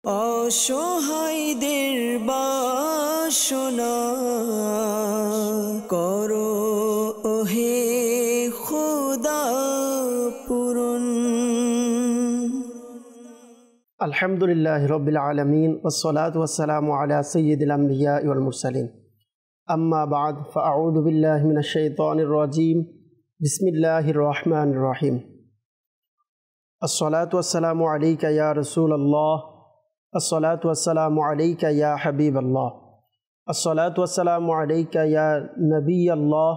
অসহায়দের বাসনা করো ওহে খোদা পূরণ। আলহামদুলিল্লাহি রাব্বিল আলামিন ওয়াসসালাতু ওয়াসসালামু আলা সাইয়্যিদিল আমবিয়া ওয়াল মুরসালিন। আম্মা বা'দ, ফাআউযু বিল্লাহি মিনাশ শাইতানির রাজীম। বিসমিল্লাহির রহমানির রহিম। আসসালাতু ওয়াসসালামু আলাইকা ইয়া রাসূলাল্লাহ, আসসালাতু ওয়াসসালামু আলাইকা ইয়া হাবিবাল্লাহ, আসসালাতু ওয়াসসালামু আলাইকা ইয়া নবিয়াল্লাহ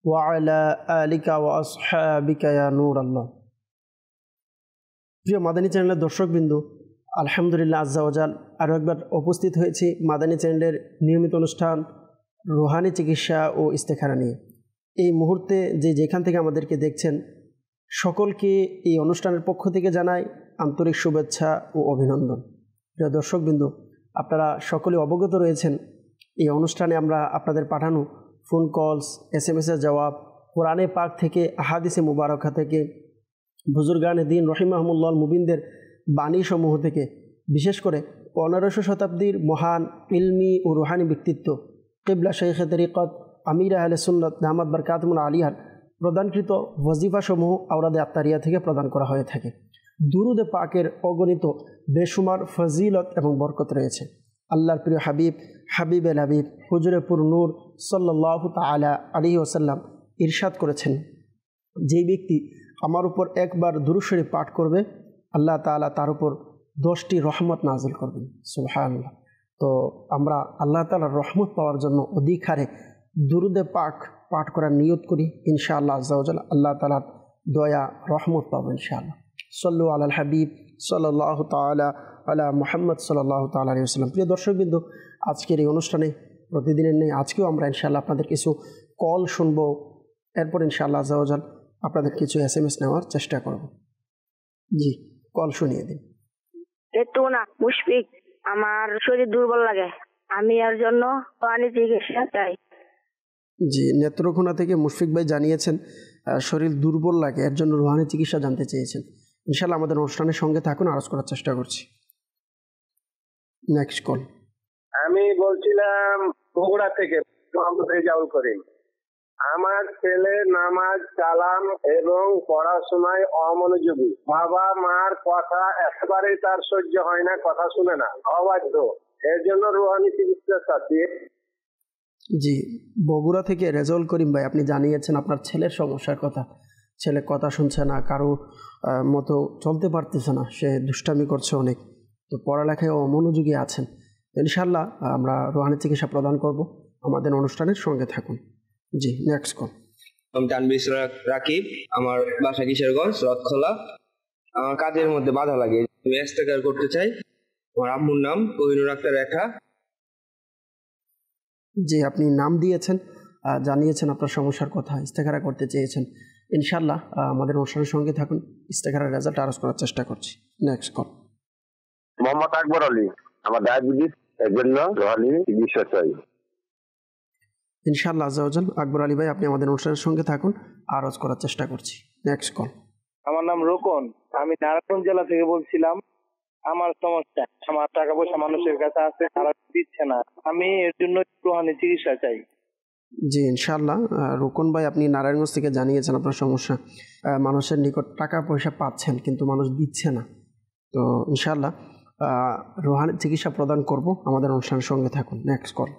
ওয়া আলা আলিকা ওয়া আসহাবিকা ইয়া নূরাল্লাহ। প্রিয় মাদানী চ্যানেলের দর্শকবৃন্দু, আলহামদুলিল্লাহ আজ্জা ওয়াজাল আরও একবার উপস্থিত হয়েছি মাদানী চ্যানেলের নিয়মিত অনুষ্ঠান রুহানি চিকিৎসা ও ইস্তেখারা নিয়ে। এই মুহূর্তে যেখান থেকে আমাদেরকে দেখছেন সকলকে এই অনুষ্ঠানের পক্ষ থেকে জানাই আন্তরিক শুভেচ্ছা ও অভিনন্দন। প্রিয় দর্শকবৃন্দু, আপনারা সকলে অবগত রয়েছেন এই অনুষ্ঠানে আমরা আপনাদের পাঠানো ফোন কলস, SMS-এর জবাব, কোরআনে পাক থেকে, আহাদিসে মুবারকা থেকে, বুজুর্গানে দিন রহিমাহুমুল্লাহ মুবিনদের বাণীসমূহ থেকে, বিশেষ করে 1500 শতাব্দীর মহান ইলমি ও রুহানি ব্যক্তিত্ব কিবলা শাইখে তরিকত আমির আহলে সুন্নাত দামাত বরকাতুল আলিয়ার প্রদানকৃত ওয়াজিফাসমূহ আওরাদে আত্তারিয়া থেকে প্রদান করা হয়ে থাকে। দুরুদে পাকের অগণিত বেশুমার ফজিলত এবং বরকত রয়েছে। আল্লাহর প্রিয় হাবিব এল হাবিব হুজুরে পুর নূর সাল্লাল্লাহু তাআলা আলাইহি ওয়াসাল্লাম ইরশাদ করেছেন, যেই ব্যক্তি আমার উপর একবার দুরূদ শরীফ পাঠ করবে আল্লাহ তাআলা তার উপর 10টি রহমত নাজিল করবেন। সুবহানাল্লাহ। তো আমরা আল্লাহ তাআলার রহমত পাওয়ার জন্য অধিক হারে দুরুদে পাক পাঠ করার নিয়ত করি। ইনশাআল্লাহ আজ্জা ওয়াজাল আল্লাহ তাআলার দয়া রহমত পাবো ইনশাআল্লাহ। সল্লু আলাল হাবিব সাল্লাল্লাহু তাআলা আলা মুহাম্মদ সাল্লাল্লাহু তাআলা আলাইহি ওয়াসাল্লাম। প্রিয় দর্শকবৃন্দ, আজকের এই অনুষ্ঠানে প্রতিদিনের নেই আজকেও আমরা ইনশাআল্লাহ আপনাদের কিছু কল শুনবো, এরপর ইনশাআল্লাহ আজ্জা ওয়াজাল আপনাদের কিছু SMS নেওয়ার চেষ্টা করব। জি, কল শুনিয়ে দিন। না মুশফিক, আমার শরীর দুর্বল লাগে, আমি এর জন্য পানি চিকিৎসা চাই। জি, নেত্রকোনা থেকে মুশফিক ভাই জানিয়েছেন শরীর দুর্বল লাগে, এর জন্য রুহানি চিকিৎসা জানতে চেয়েছেন। ইনশাআল্লাহ আমাদের অনুষ্ঠানের সঙ্গে থাকুন, আরজ করার চেষ্টা করছি। Next call. আমি বলছিলাম বগুড়া থেকে মোহাম্মদ রেজাউল করিম। আমার ছেলে নামাজ, কালাম এবং পড়াশোনায় অমনোযোগী। বাবা মার কথা একেবারেই তার সহ্য হয় না, কথা শুনে না, অবাধ্য। এর জন্য রুহানি চিকিৎসা চাচ্ছি। জি, বগুড়া থেকে রেজাউল করিম ভাই, আপনি জানিয়েছেন আপনার ছেলের সমস্যার কথা। ছেলে কথা শুনছে না, কারো মতো চলতে পারতেছে না, সে দুষ্টামি করছে অনেক, তো পড়ালেখায় অমনোযোগী আছেন। ইনশাআল্লাহ আমরা রুহানি চিকিৎসা প্রদান করব, আমাদের অনুষ্ঠানের সঙ্গে থাকুন। জি, নেক্সট কল। আমি তানবির রাকিব, আমার বাসা কিশোরগঞ্জ রথখোলা। আমার কাজের মধ্যে বাধা লাগে, আমি ইস্তেখারা করতে চাই। আমার আম্মুর নাম কোহিনুর আক্তার রেখা। জি, আপনি নাম দিয়েছেন, জানিয়েছেন আপনার সমস্যার কথা, ইস্তেখারা করতে চেয়েছেন। ইনশাআল্লাহ আমাদের অনুষ্ঠানের সঙ্গে থাকুন, ইস্তেখারার রেজাল্ট আরজ করার চেষ্টা করছি। Next call. মোহাম্মদ আকবর আলী, আমার ডায়াবেটিস, এর জন্য রুহানি চিকিৎসা চাই। ইনশাআল্লাহ আজ্জা ওয়াজাল আকবর আলী ভাই, আপনি আমাদের অনুষ্ঠানের সঙ্গে থাকুন, আরজ করার চেষ্টা করছি। Next call. আমার নাম রোকন, আমি নারায়ণগঞ্জ জেলা থেকে বলছিলাম। আমার সমস্যা, আমার টাকা পয়সা মানুষের কাছে আছে, তারা দিচ্ছে না, আমি এর জন্য রুহানি চিকিৎসা চাই। জি, ইনশাআল্লাহ রোকন ভাই, আপনি নারায়ণগঞ্জ থেকে জানিয়েছেন আপনার সমস্যা, মানুষের নিকট টাকা পয়সা পাচ্ছেন কিন্তু মানুষ দিচ্ছে না। তো ইনশাআল্লাহ রুহানি চিকিৎসা প্রদান করব, আমাদের অনুষ্ঠানের সঙ্গে থাকুন। Next call.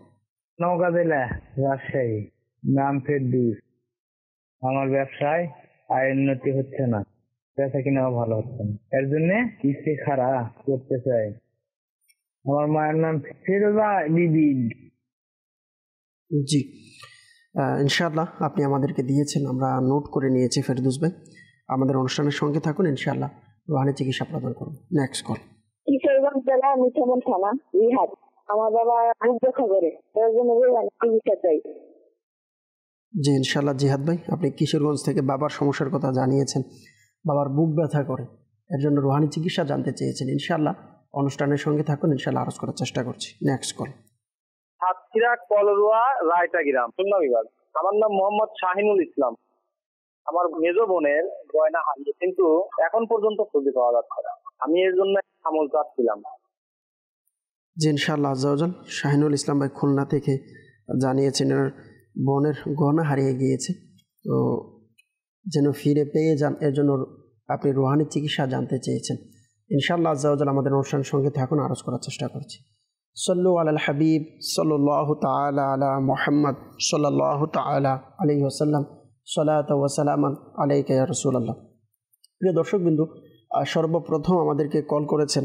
নওগাঁ জেলা, রাজশাহী, নাম ফেরদৌস। আমার ব্যবসায় আয় উন্নতি হচ্ছে না, বেচা কিনাও ভালো হচ্ছে না, এর জন্য ইস্তেখারা করতে চাই। আমার মায়ের নাম ফিরোজা বিবি। জি, ইনশাআল্লাহ আপনি আমাদেরকে দিয়েছেন, আমরা নোট করে নিয়েছি ফেরদৌস ভাই, আমাদের অনুষ্ঠানের সঙ্গে থাকুন, ইনশাআল্লাহ রুহানি চিকিৎসা প্রদান করব। Next call. কিশোরগঞ্জ জেলা মিঠামন থানা রিহাদ। আমার বাবা বুক ব্যথা করে, এর জন্য চিকিৎসা চাই। জি, ইনশাআল্লাহ জিহাদ ভাই, আপনি কিশোরগঞ্জ থেকে বাবার সমস্যার কথা জানিয়েছেন, বাবার বুক ব্যথা করে, এর জন্য রুহানি চিকিৎসা জানতে চেয়েছেন। ইনশাআল্লাহ অনুষ্ঠানের সঙ্গে থাকুন, ইনশাআল্লাহ আরজ করার চেষ্টা করছি। Next call. সাতক্ষীরা কলরুয়া রায়টা গ্রাম, খুলনা বিভাগ। আমার নাম মোহাম্মদ শাহিনুল ইসলাম। আমার মেজ বোনের গয়না হারিয়ে, কিন্তু এখন পর্যন্ত খুঁজে পাওয়া যাচ্ছে না। আমি এর জন্য আমল চাচ্ছিলাম। যে ইনশাআল্লাহ আজ্জাওয়াজাল শাহিনুল ইসলাম ভাই খুলনা থেকে জানিয়েছেন এর বোনের গহনা হারিয়ে গিয়েছে, তো যেন ফিরে পেয়ে যান এর জন্য আপনি রুহানি চিকিৎসা জানতে চেয়েছেন। ইনশাআল্লাহ আজ্জাওয়াজাল আমাদের অনুষ্ঠানের সঙ্গে থাকুন, আরজ করার চেষ্টা করছি। সল্লু আলাল হাবিব সাল্লাল্লাহু তাআলা আলা মুহাম্মদ সাল্লাল্লাহু তাআলা আলাইহি ওয়াসাল্লাম, সালাতু ওয়া সালামান আলাইকা ইয়া রাসূলুল্লাহ। প্রিয় দর্শকবৃন্দু, সর্বপ্রথম আমাদেরকে কল করেছেন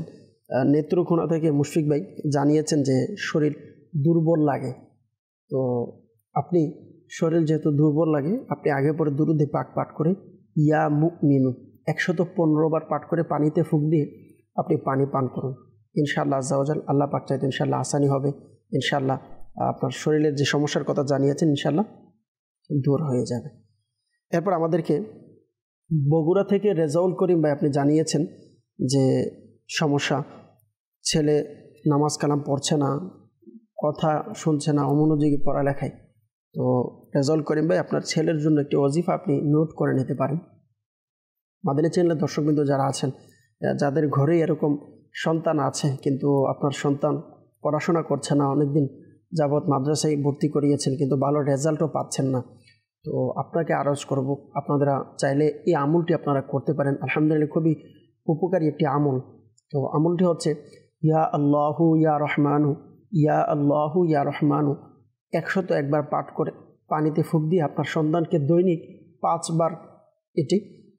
নেত্রকোনা থেকে মুশফিক ভাই, জানিয়েছেন যে শরীর দুর্বল লাগে। তো আপনি শরীর যেহেতু দুর্বল লাগে, আপনি আগে পরে দুরূদে পাক পাঠ করে ইয়া মুমিনু 115 বার পাঠ করে পানিতে ফুঁক দিয়ে আপনি পানি পান করুন। ইনশাআল্লাহ আজ্জাওয়াজাল আল্লাহ পাক চাইতে ইনশাআল্লাহ আসানি হবে। ইনশাআল্লাহ আপনার শরীরের যে সমস্যার কথা জানিয়েছেন ইনশাআল্লাহ দূর হয়ে যাবে। এরপর আমাদেরকে বগুড়া থেকে রেজাউল করিম ভাই আপনি জানিয়েছেন যে সমস্যা, ছেলে নামাজ কালাম পড়ছে না, কথা শুনছে না, অমনোযোগী পড়ালেখায়। তো রেজাউল করিম ভাই, আপনার ছেলের জন্য একটি ওজিফা আপনি নোট করে নিতে পারেন। মাদানী চ্যানেলের দর্শকবৃন্দ যারা আছেন, যাদের ঘরে এরকম সন্তান আছে কিন্তু আপনার সন্তান পড়াশোনা করছে না, অনেকদিন যাবৎ মাদ্রাসায় ভর্তি করিয়েছেন কিন্তু ভালো রেজাল্টও পাচ্ছেন না, তো আপনাকে আরজ করব আপনারা চাইলে এই আমলটি আপনারা করতে পারেন। আলহামদুলিল্লাহ খুবই উপকারী একটি আমল। তো আমলটি হচ্ছে ইয়া আল্লাহু ইয়া রহমানু, ইয়া আল্লাহু ইয়া রহমানু 101 বার পাঠ করে পানিতে ফুঁক দিয়ে আপনার সন্তানকে দৈনিক 5 বার এটি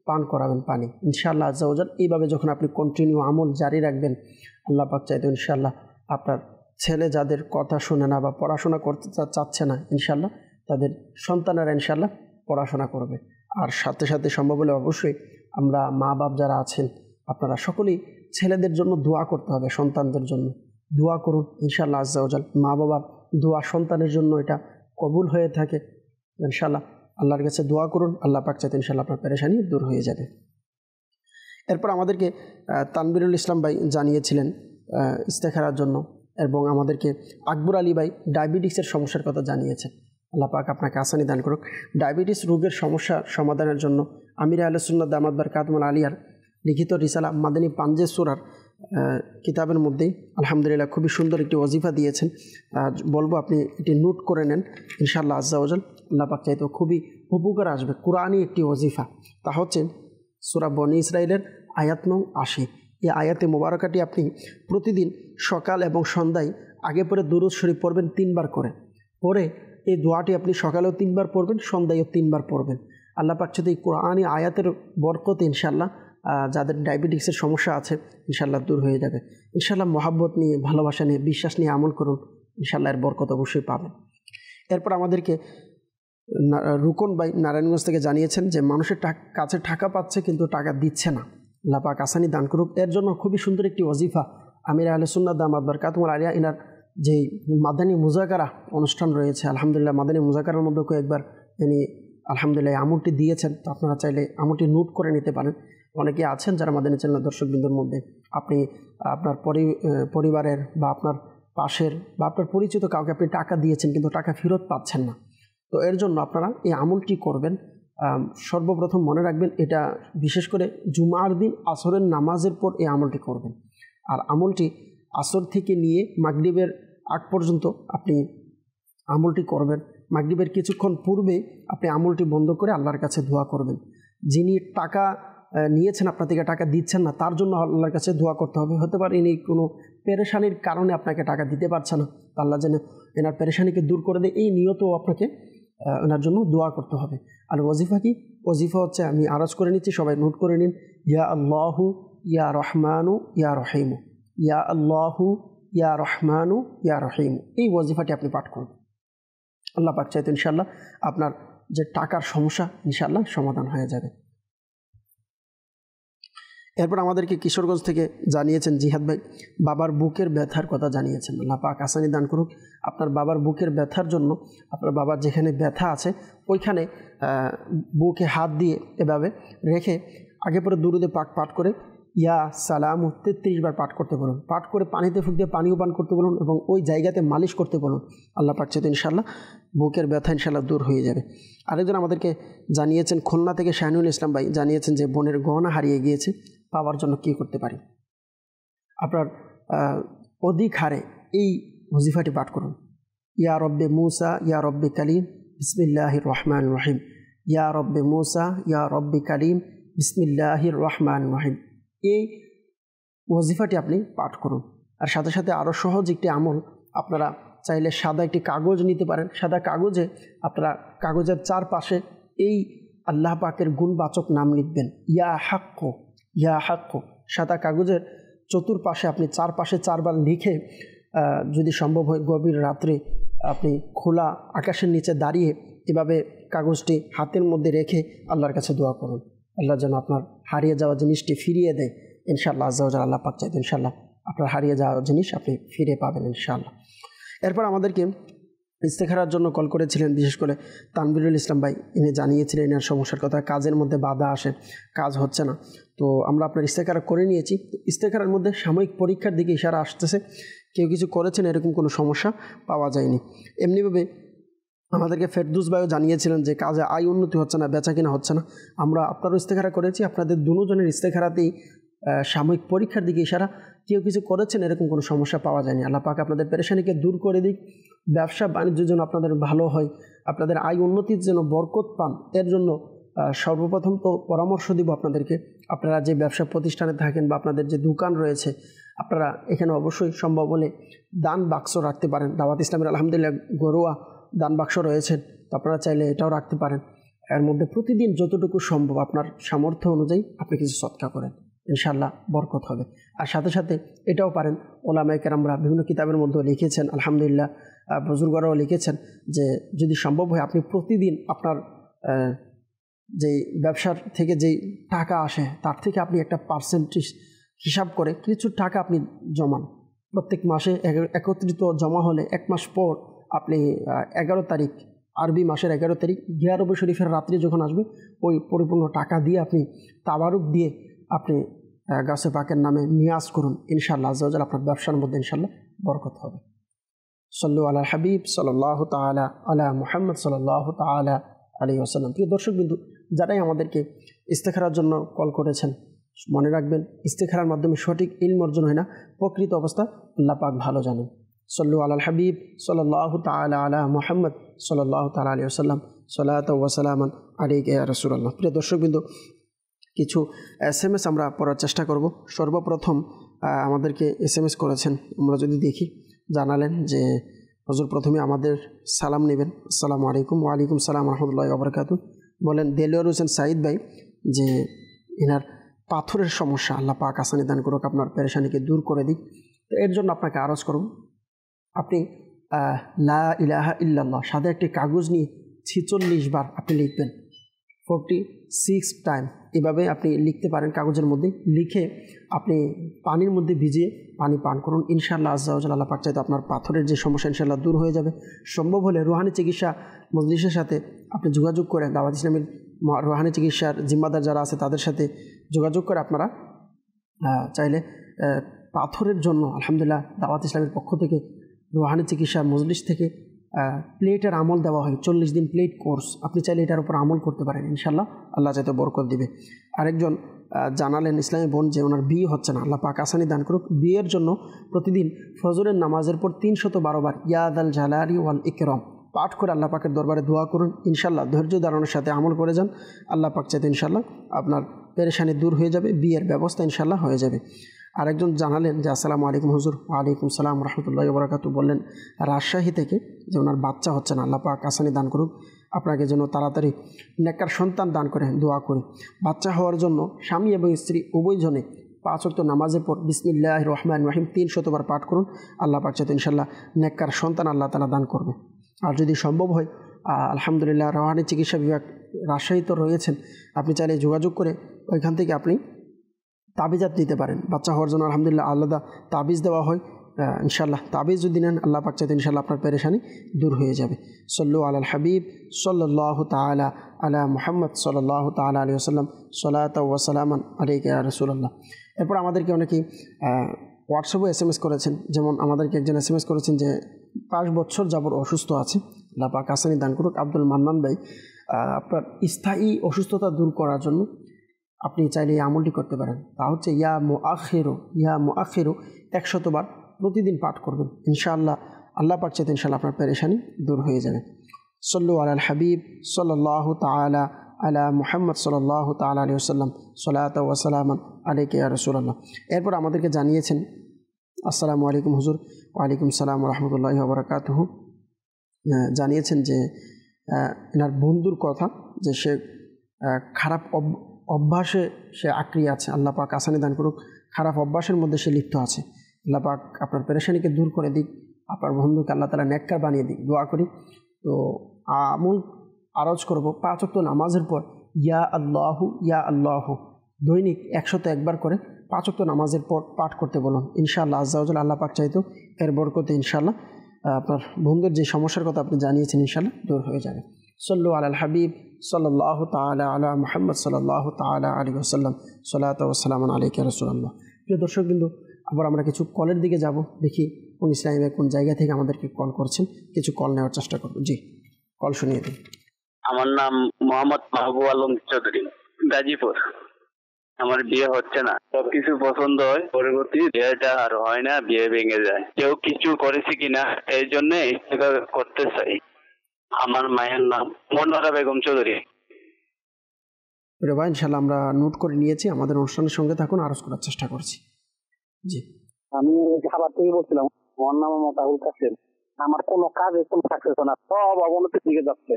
পান করাবেন পানি। ইনশাআল্লাহ আজ্জাওয়াজাল এইভাবে যখন আপনি কন্টিনিউ আমল জারি রাখবেন, আল্লাহ পাক চাইতে ইনশাআল্লাহ আপনার ছেলে যাদের কথা শুনে না বা পড়াশোনা করতে চাচ্ছে না, ইনশাআল্লাহ তাদের সন্তানেরা ইনশাআল্লাহ পড়াশোনা করবে। আর সাথে সাথে সম্ভব হলে অবশ্যই আমরা মা বাপ যারা আছেন আপনারা সকলেই ছেলেদের জন্য দোয়া করতে হবে, সন্তানদের জন্য দোয়া করুন। ইনশাআল্লাহ আজ্জাওয়াজাল মা বাবার দোয়া সন্তানের জন্য এটা কবুল হয়ে থাকে। ইনশাআল্লাহ আল্লাহর কাছে দোয়া করুন, আল্লাহ পাক চাইতে ইনশাআল্লাহ আপনার পেরেশানি দূর হয়ে যাবে। এরপর আমাদেরকে তানবিরুল ইসলাম ভাই জানিয়েছিলেন ইস্তেখারার জন্য, এবং আমাদেরকে আকবর আলী ভাই ডায়াবেটিক্সের সমস্যার কথা জানিয়েছেন। আল্লাহ পাক আপনাকে আসানি দান করুক। ডায়াবেটিস রোগের সমস্যা সমাধানের জন্য আমির আহলে সুন্নাত দামাত বারকাতুহুল আলিয়ার লিখিত রিসালা মাদানী পাঞ্জে সূরার কিতাবের মধ্যেই আলহামদুলিল্লাহ খুবই সুন্দর একটি ওজিফা দিয়েছেন। বলবো আপনি এটি নোট করে নেন। ইনশাআল্লাহ আজ্জাওয়াজাল আল্লাহ পাক চাইতে খুবই উপকার আসবে। কোরআনই একটি ওজিফা, তা হচ্ছে সূরা বনী ইসরাইলের আয়াত নং 80। এই আয়াতে মোবারকাটি আপনি প্রতিদিন সকাল এবং সন্ধ্যায় আগে পরে দুরূদ শরীফ পড়বেন 3 বার করে, পরে এই দোয়াটি আপনি সকালেও 3 বার পড়বেন, সন্ধ্যায়ও 3 বার পড়বেন। আল্লাহ পাক চাইতে এই কোরআনই আয়াতের বরকতে ইনশাআল্লাহ যাদের ডায়াবেটিক্সের সমস্যা আছে ইনশাআল্লাহ দূর হয়ে যাবে। ইনশাআল্লাহ মহাব্বত নিয়ে, ভালোবাসা নিয়ে, বিশ্বাস নিয়ে আমল করুন, ইনশাআল্লাহ এর বরকত অবশ্যই পাবেন। এরপর আমাদেরকে রুকন ভাই নারায়ণগঞ্জ থেকে জানিয়েছেন যে মানুষের কাছে টাকা পাচ্ছে কিন্তু টাকা দিচ্ছে না, আল্লাহ পাক আসানি দান করুক। এর জন্য খুবই সুন্দর একটি ওজিফা আমির আহলে সুন্নাত দামাত বারকাতুহুল আলিয়া ইনার যে মাদানী মুজাকারা অনুষ্ঠান রয়েছে, আলহামদুলিল্লাহ মাদানী মুজাকারার মধ্যে কয়েকবার তিনি আলহামদুলিল্লাহ আমলটি দিয়েছেন। তো আপনারা চাইলে আমলটি নোট করে নিতে পারেন। অনেকে আছেন যারা মাদানী চ্যানেল দর্শকবৃন্দর মধ্যে আপনি আপনার পরিবারের বা আপনার পাশের বা আপনার পরিচিত কাউকে আপনি টাকা দিয়েছেন কিন্তু টাকা ফেরত পাচ্ছেন না, তো এর জন্য আপনারা এই আমলটি করবেন। সর্বপ্রথম মনে রাখবেন, এটা বিশেষ করে জুমার দিন আসরের নামাজের পর এই আমলটি করবেন। আর আমলটি আসর থেকে নিয়ে মাগরিবের আগ পর্যন্ত আপনি আমলটি করবেন। মাগরিবের কিছুক্ষণ পূর্বে আপনি আমলটি বন্ধ করে আল্লাহর কাছে দোয়া করবেন। যিনি টাকা নিয়েছেন আপনার থেকে টাকা দিচ্ছেন না, তার জন্য আল্লাহর কাছে দোয়া করতে হবে। হতে পারে ইনি কোনো পেরেশানির কারণে আপনাকে টাকা দিতে পারছে না, আল্লাহ যেন এনার পেরেশানিকে দূর করে দেয়, এই নিয়তেও আপনাকে ওনার জন্য দোয়া করতে হবে। আর ওজিফা কি? ওজিফা হচ্ছে, আমি আরজ করে নিচ্ছি, সবাই নোট করে নিন। ইয়া আল্লাহু ইয়া রহমানু ইয়া রহিমু, ইয়া আল্লাহু ইয়া রহমানু ইয়া রহিমু, এই ওজিফাটি আপনি পাঠ করুন। আল্লাহ পাক চাইতে ইনশাআল্লাহ আপনার যে টাকার সমস্যা ইনশাআল্লাহ সমাধান হয়ে যাবে। এরপর আমাদেরকে কিশোরগঞ্জ থেকে জানিয়েছেন জিহাদ ভাই, বাবার বুকের ব্যথার কথা জানিয়েছেন। আল্লাহ পাক আসানি দান করুক। আপনার বাবার বুকের ব্যথার জন্য আপনার বাবার যেখানে ব্যথা আছে ওইখানে বুকে হাত দিয়ে এভাবে রেখে আগে পরে দুরুদে পাক পাঠ করে ইয়া সালামু 33 বার পাঠ করতে বলুন। পাঠ করে পানিতে ফুঁক দিয়ে পানিও পান করতে বলুন এবং ওই জায়গাতে মালিশ করতে বলুন। আল্লাহ পাক চাইতে ইনশাআল্লাহ বুকের ব্যথা ইনশাআল্লাহ দূর হয়ে যাবে। আরেকজন আমাদেরকে জানিয়েছেন খুলনা থেকে শাহিনুল ইসলাম ভাই জানিয়েছেন যে বোনের গহনা হারিয়ে গিয়েছে, পাওয়ার জন্য কী করতে পারি। আপনার অধিক হারে এই ওজিফাটি পাঠ করুন। ইয়া রব্বে মুসা ইয়া রব্বে কালিম বিসমিল্লাহির রহমানির রহিম, ইয়া রব্বে মুসা ইয়া রব্বে কালিম বিসমিল্লাহির রহমানির রহিম। এই ওজিফাটি আপনি পাঠ করুন। আর সাথে সাথে আরও সহজ একটি আমল, আপনারা চাইলে সাদা একটি কাগজ নিতে পারেন। সাদা কাগজে আপনারা কাগজের চারপাশে এই আল্লাহ পাকের গুণবাচক নাম লিখবেন, ইয়া হাক্কো ইয়া হাক্কো। সাদা কাগজের চতুর্পাশে আপনি চারপাশে 4 বার লিখে যদি সম্ভব হয় গভীর রাত্রে আপনি খোলা আকাশের নিচে দাঁড়িয়ে এভাবে কাগজটি হাতের মধ্যে রেখে আল্লাহর কাছে দোয়া করুন, আল্লাহ যেন আপনার হারিয়ে যাওয়া জিনিসটি ফিরিয়ে দেয়। ইনশাআল্লাহ আজ্জা ওয়া জাল আল্লাহ পাক চাইতে ইনশাআল্লাহ আপনার হারিয়ে যাওয়া জিনিস আপনি ফিরে পাবেন ইনশাআল্লাহ। এরপর আমাদেরকে ইস্তেখারার জন্য কল করেছিলেন বিশেষ করে তানবিরুল ইসলাম ভাই। ইনি জানিয়েছিলেন এনার সমস্যার কথা, কাজের মধ্যে বাধা আসে, কাজ হচ্ছে না। তো আমরা আপনার ইস্তেখারা করে নিয়েছি। ইস্তেখারার মধ্যে সাময়িক পরীক্ষার দিকে ইশারা আসতেছে, কেউ কিছু করেছেন এরকম কোনো সমস্যা পাওয়া যায়নি। এমনিভাবে আমাদেরকে ফেরদৌস ভাইও জানিয়েছিলেন যে কাজে আয় উন্নতি হচ্ছে না, বেচা কিনা হচ্ছে না। আমরা আপনারও ইস্তেখারা করেছি, আপনাদের দুজনের ইস্তেখারাতেই সাময়িক পরীক্ষার দিকে ইশারা, কেউ কিছু করেছেন এরকম কোনো সমস্যা পাওয়া যায়নি। আল্লাহ পাক আপনাদের পেরেশানিকে দূর করে দিক, ব্যবসা বাণিজ্যের জন্য আপনাদের ভালো হয়, আপনাদের আয় উন্নতির জন্য বরকত পান। এর জন্য সর্বপ্রথম তো পরামর্শ দিব আপনাদেরকে, আপনারা যে ব্যবসা প্রতিষ্ঠানে থাকেন বা আপনাদের যে দোকান রয়েছে, আপনারা এখানে অবশ্যই সম্ভব হলে দান বাক্স রাখতে পারেন। দাওয়াত ইসলামের আলহামদুলিল্লাহ ঘরোয়া দান বাক্স রয়েছেন, তো আপনারা চাইলে এটাও রাখতে পারেন। এর মধ্যে প্রতিদিন যতটুকু সম্ভব আপনার সামর্থ্য অনুযায়ী আপনি কিছু সদকা করেন, ইনশাআল্লাহ বরকত হবে। আর সাথে সাথে এটাও পারেন, ওলামায়ে কেরামরা বিভিন্ন কিতাবের মধ্যে লিখেছেন, আলহামদুলিল্লাহ বুজুর্গরাও লিখেছেন যে যদি সম্ভব হয় আপনি প্রতিদিন আপনার যেই ব্যবসার থেকে যেই টাকা আসে তার থেকে আপনি একটা পার্সেন্টেজ হিসাব করে কিছু টাকা আপনি জমান। প্রত্যেক মাসে একত্রিত জমা হলে 1 মাস পর আপনি 11 তারিখ, আরবি মাসের 11 তারিখ গিয়ারবে শরীফের রাত্রি যখন আসবে, ওই পরিপূর্ণ টাকা দিয়ে আপনি তাবারুক দিয়ে আপনি গাছে পাকের নামে নিয়াজ করুন। ইনশাআল্লাহ আজ্জা ওয়া জাল আপনার ব্যবসার মধ্যে ইনশাআল্লাহ বরকত হবে। সাল্লু আলা হাবিব সাল্লাল্লাহু তাআলা আলা মুহাম্মদ সাল্লাল্লাহু তাআলা আলাইহি ওয়াসাল্লাম। প্রিয় দর্শকবিন্দু, যারাই আমাদেরকে ইস্তেখারার জন্য কল করেছেন, মনে রাখবেন ইস্তেখারার মাধ্যমে সঠিক ইলম অর্জন হয় না, প্রকৃত অবস্থা আল্লাহ পাক ভালো জানেন। সাল্লু আলাল হাবিব সাল্লাল্লাহু তাআলা আলা মুহাম্মদ সাল্লাল্লাহু তাআলা আলাইহি ওয়াসাল্লাম, সালাতু ওয়া সালামান আলাইকা ইয়া রাসূলুল্লাহ। প্রিয় দর্শকবিন্দু, কিছু SMS আমরা পড়ার চেষ্টা করব। সর্বপ্রথম আমাদেরকে SMS করেছেন, আমরা যদি দেখি, জানালেন যে হুজুর প্রথমে আমাদের সালাম নেবেন। আসসালামু আলাইকুম। ওয়ালাইকুম সালাম রহমতুল্লাহি ওয়া বারাকাতুহু। বলেন দেলোয়ার হোসেন সাঈদ ভাই যে এনার পাথরের সমস্যা, আল্লাহ পাক আসানি দান করুক, আপনার পেরেশানিকে দূর করে দিক। তো এর জন্য আপনাকে আরজ করব, আপনি লা ইলাহা ইল্লাল্লাহ সাদা একটি কাগজ নিয়ে 46 বার আপনি লিখবেন, 46 টাইম এভাবে আপনি লিখতে পারেন। কাগজের মধ্যে লিখে আপনি পানির মধ্যে ভিজিয়ে পানি পান করুন। ইনশাআল্লাহ আজ্জা ওয়া জাল আল্লাহ পাক চাইতে আপনার পাথরের যে সমস্যা ইনশাআল্লাহ দূর হয়ে যাবে। সম্ভব হলে রুহানি চিকিৎসা মজলিসের সাথে আপনি যোগাযোগ করে, দাওয়াত ইসলামের রুহানি চিকিৎসার জিম্মাদার যারা আছে তাদের সাথে যোগাযোগ করে আপনারা চাইলে পাথরের জন্য আলহামদুলিল্লাহ দাওয়াত ইসলামের পক্ষ থেকে রুহানি চিকিৎসা মজলিস থেকে প্লেটের আমল দেওয়া হয়, 40 দিন প্লেট কোর্স। আপনি চাইলে এটার উপর আমল করতে পারেন, ইনশাআল্লাহ আল্লাহ চাইতে বরকত দিবে। আরেকজন জানালেন ইসলামী বোন যে ওনার বিয়ে হচ্ছে না, আল্লাহ পাক আসানি দান করুক। বিয়ের জন্য প্রতিদিন ফজরের নামাজের পর 312 বার ইয়া দাল জালালি ওয়াল ইকরাম পাঠ করে আল্লাহ পাকের দরবারে দোয়া করুন। ইনশাআল্লাহ ধৈর্য ধারণের সাথে আমল করে যান, আল্লাহ পাক চাইতে ইনশাআল্লাহ আপনার পেরেশানি দূর হয়ে যাবে, বিয়ের ব্যবস্থা ইনশাআল্লাহ হয়ে যাবে। আরেকজন জানালেন যে আসসালামু আলাইকুম হুজুর। ওয়ালাইকুম সালাম রহমতুল্লাহি ওয়া বারাকাতুহু। বললেন রাজশাহী থেকে যে ওনার বাচ্চা হচ্ছে না, আল্লাহ পাক আসানি দান করুক, আপনাকে যেন তাড়াতাড়ি নেককার সন্তান দান করে দোয়া করি। বাচ্চা হওয়ার জন্য স্বামী এবং স্ত্রী উভয়জনে 5 ওয়াক্ত নামাজের পর বিসমিল্লাহির রহমানির রহিম 300 বার পাঠ করুন, আল্লাহ পাক চাইতে ইনশাআল্লাহ নেককার সন্তান আল্লাহ তাআলা দান করবে। আর যদি সম্ভব হয় আলহামদুলিল্লাহ রওহানি চিকিৎসা বিভাগ রাজশাহী তো রয়েছেন, আপনি চাইলে যোগাযোগ করে ওইখান থেকে আপনি তাবিজাত নিতে পারেন। বাচ্চা হওয়ার জন্য আলহামদুলিল্লাহ আলাদা তাবিজ দেওয়া হয়, ইনশাআল্লাহ তাবিজ যদি নেন আল্লাহ পাক চাইতে ইনশাআল্লাহ আপনার পেরেশানি দূর হয়ে যাবে। সল্লু আলাল হাবিব সাল্লাল্লাহু তাআলা আলা মুহাম্মদ সাল্লাল্লাহু তাআলা আলাইহি ওয়াসাল্লাম, সালাতু ওয়া সালামান আলাইকা ইয়া রাসূলুল্লাহ। এরপর আমাদেরকে অনেকেই হোয়াটসঅ্যাপে SMS করেছেন, যেমন আমাদেরকে একজন SMS করেছেন যে 5 বছর যাবত অসুস্থ আছে, আল্লাহ পাক আসানি দান করুক। আব্দুল মান্নান ভাই, আপনার স্থায়ী অসুস্থতা দূর করার জন্য আপনি চাইলে এই আমলটি করতে পারেন। তা হচ্ছে ইয়া মুআখিরু 100 বার প্রতিদিন পাঠ করবেন, ইনশাআল্লাহ আল্লাহ পাক চাইতে ইনশাআল্লাহ আপনার পেরেশানি দূর হয়ে যাবে। সল্লু আলাল হাবিব সাল্লাল্লাহু তাআলা আলা মুহাম্মদ সাল্লাল্লাহু তাআলা আলাইহি ওয়াসাল্লাম সালাতু ওয়া সালামান আলাইকা ইয়া রাসূলুল্লাহ। এরপর আমাদেরকে জানিয়েছেন, আসসালামু আলাইকুম হুজুর। ওয়ালাইকুম সালাম ওয়া রাহমাতুল্লাহি ওয়া বারাকাতুহু। জানিয়েছেন যে এনার বন্ধুর কথা, যে সে খারাপ অভ্যাসে সে আঁকড়িয়ে আছে, আল্লাহ পাক আসানি দান করুক। খারাপ অভ্যাসের মধ্যে সে লিপ্ত আছে, আল্লাহ পাক আপনার পেরেশানিকে দূর করে দিক, আপনার বন্ধুকে আল্লাহ তাআলা নেককার বানিয়ে দিক, দোয়া করি। তো আমল আরজ করব 5 ওয়াক্ত নামাজের পর ইয়া আল্লাহু ইয়া আল্লাহু দৈনিক 101 বার করে 5 ওয়াক্ত নামাজের পর পাঠ করতে বলুন। ইনশাআল্লাহ আজ্জা ওয়া জাল্লা আল্লাহ পাক চাইতো এর বরকতে ইনশাআল্লাহ আপনার বন্ধুর যে সমস্যার কথা আপনি জানিয়েছেন ইনশাআল্লাহ দূর হয়ে যাবে। সল্লু আলাল হাবিব সাল্লাল্লাহু তাআলা আলা মুহাম্মদ সাল্লাল্লাহু তাআলা আলাইহি ওয়াসাল্লাম সালাতু ওয়া সালামুন আলাইকা ইয়া রাসূলুল্লাহ। প্রিয় দর্শকবৃন্দ, আবার আমরা কিছু কলের দিকে যাব, দেখি কোন ইসলামে কোন জায়গা থেকে আমাদেরকে কল করছেন, কিছু কল নেওয়ার চেষ্টা করব। জি, কল শুনিয়ে দিন। আমার নাম মোহাম্মদ মাহবুব আলম চৌধুরী, গাজীপুর। আমার বিয়ে হচ্ছে না, সবকিছু পছন্দ হয়, পরবর্তী বিয়েটা আর হয় না, বিয়ে ভেঙে যায়। কেউ কিছু করেছে কিনা এই জন্য করতে চাই। আমার মায়ের নাম মনোরা বেগম চৌধুরী। ভাই ইনশাআল্লাহ আমরা নোট করে নিয়েছি, আমাদের অনুষ্ঠানের সঙ্গে থাকুন, আরজ করার চেষ্টা করছি। জি, আমি খাবার থেকে বলছিলাম, আমার নাম মোতাহুল কাসেম। আমার কোনো কাজে কোনো সাকসেস না, সব অবনতির দিকে যাচ্ছে।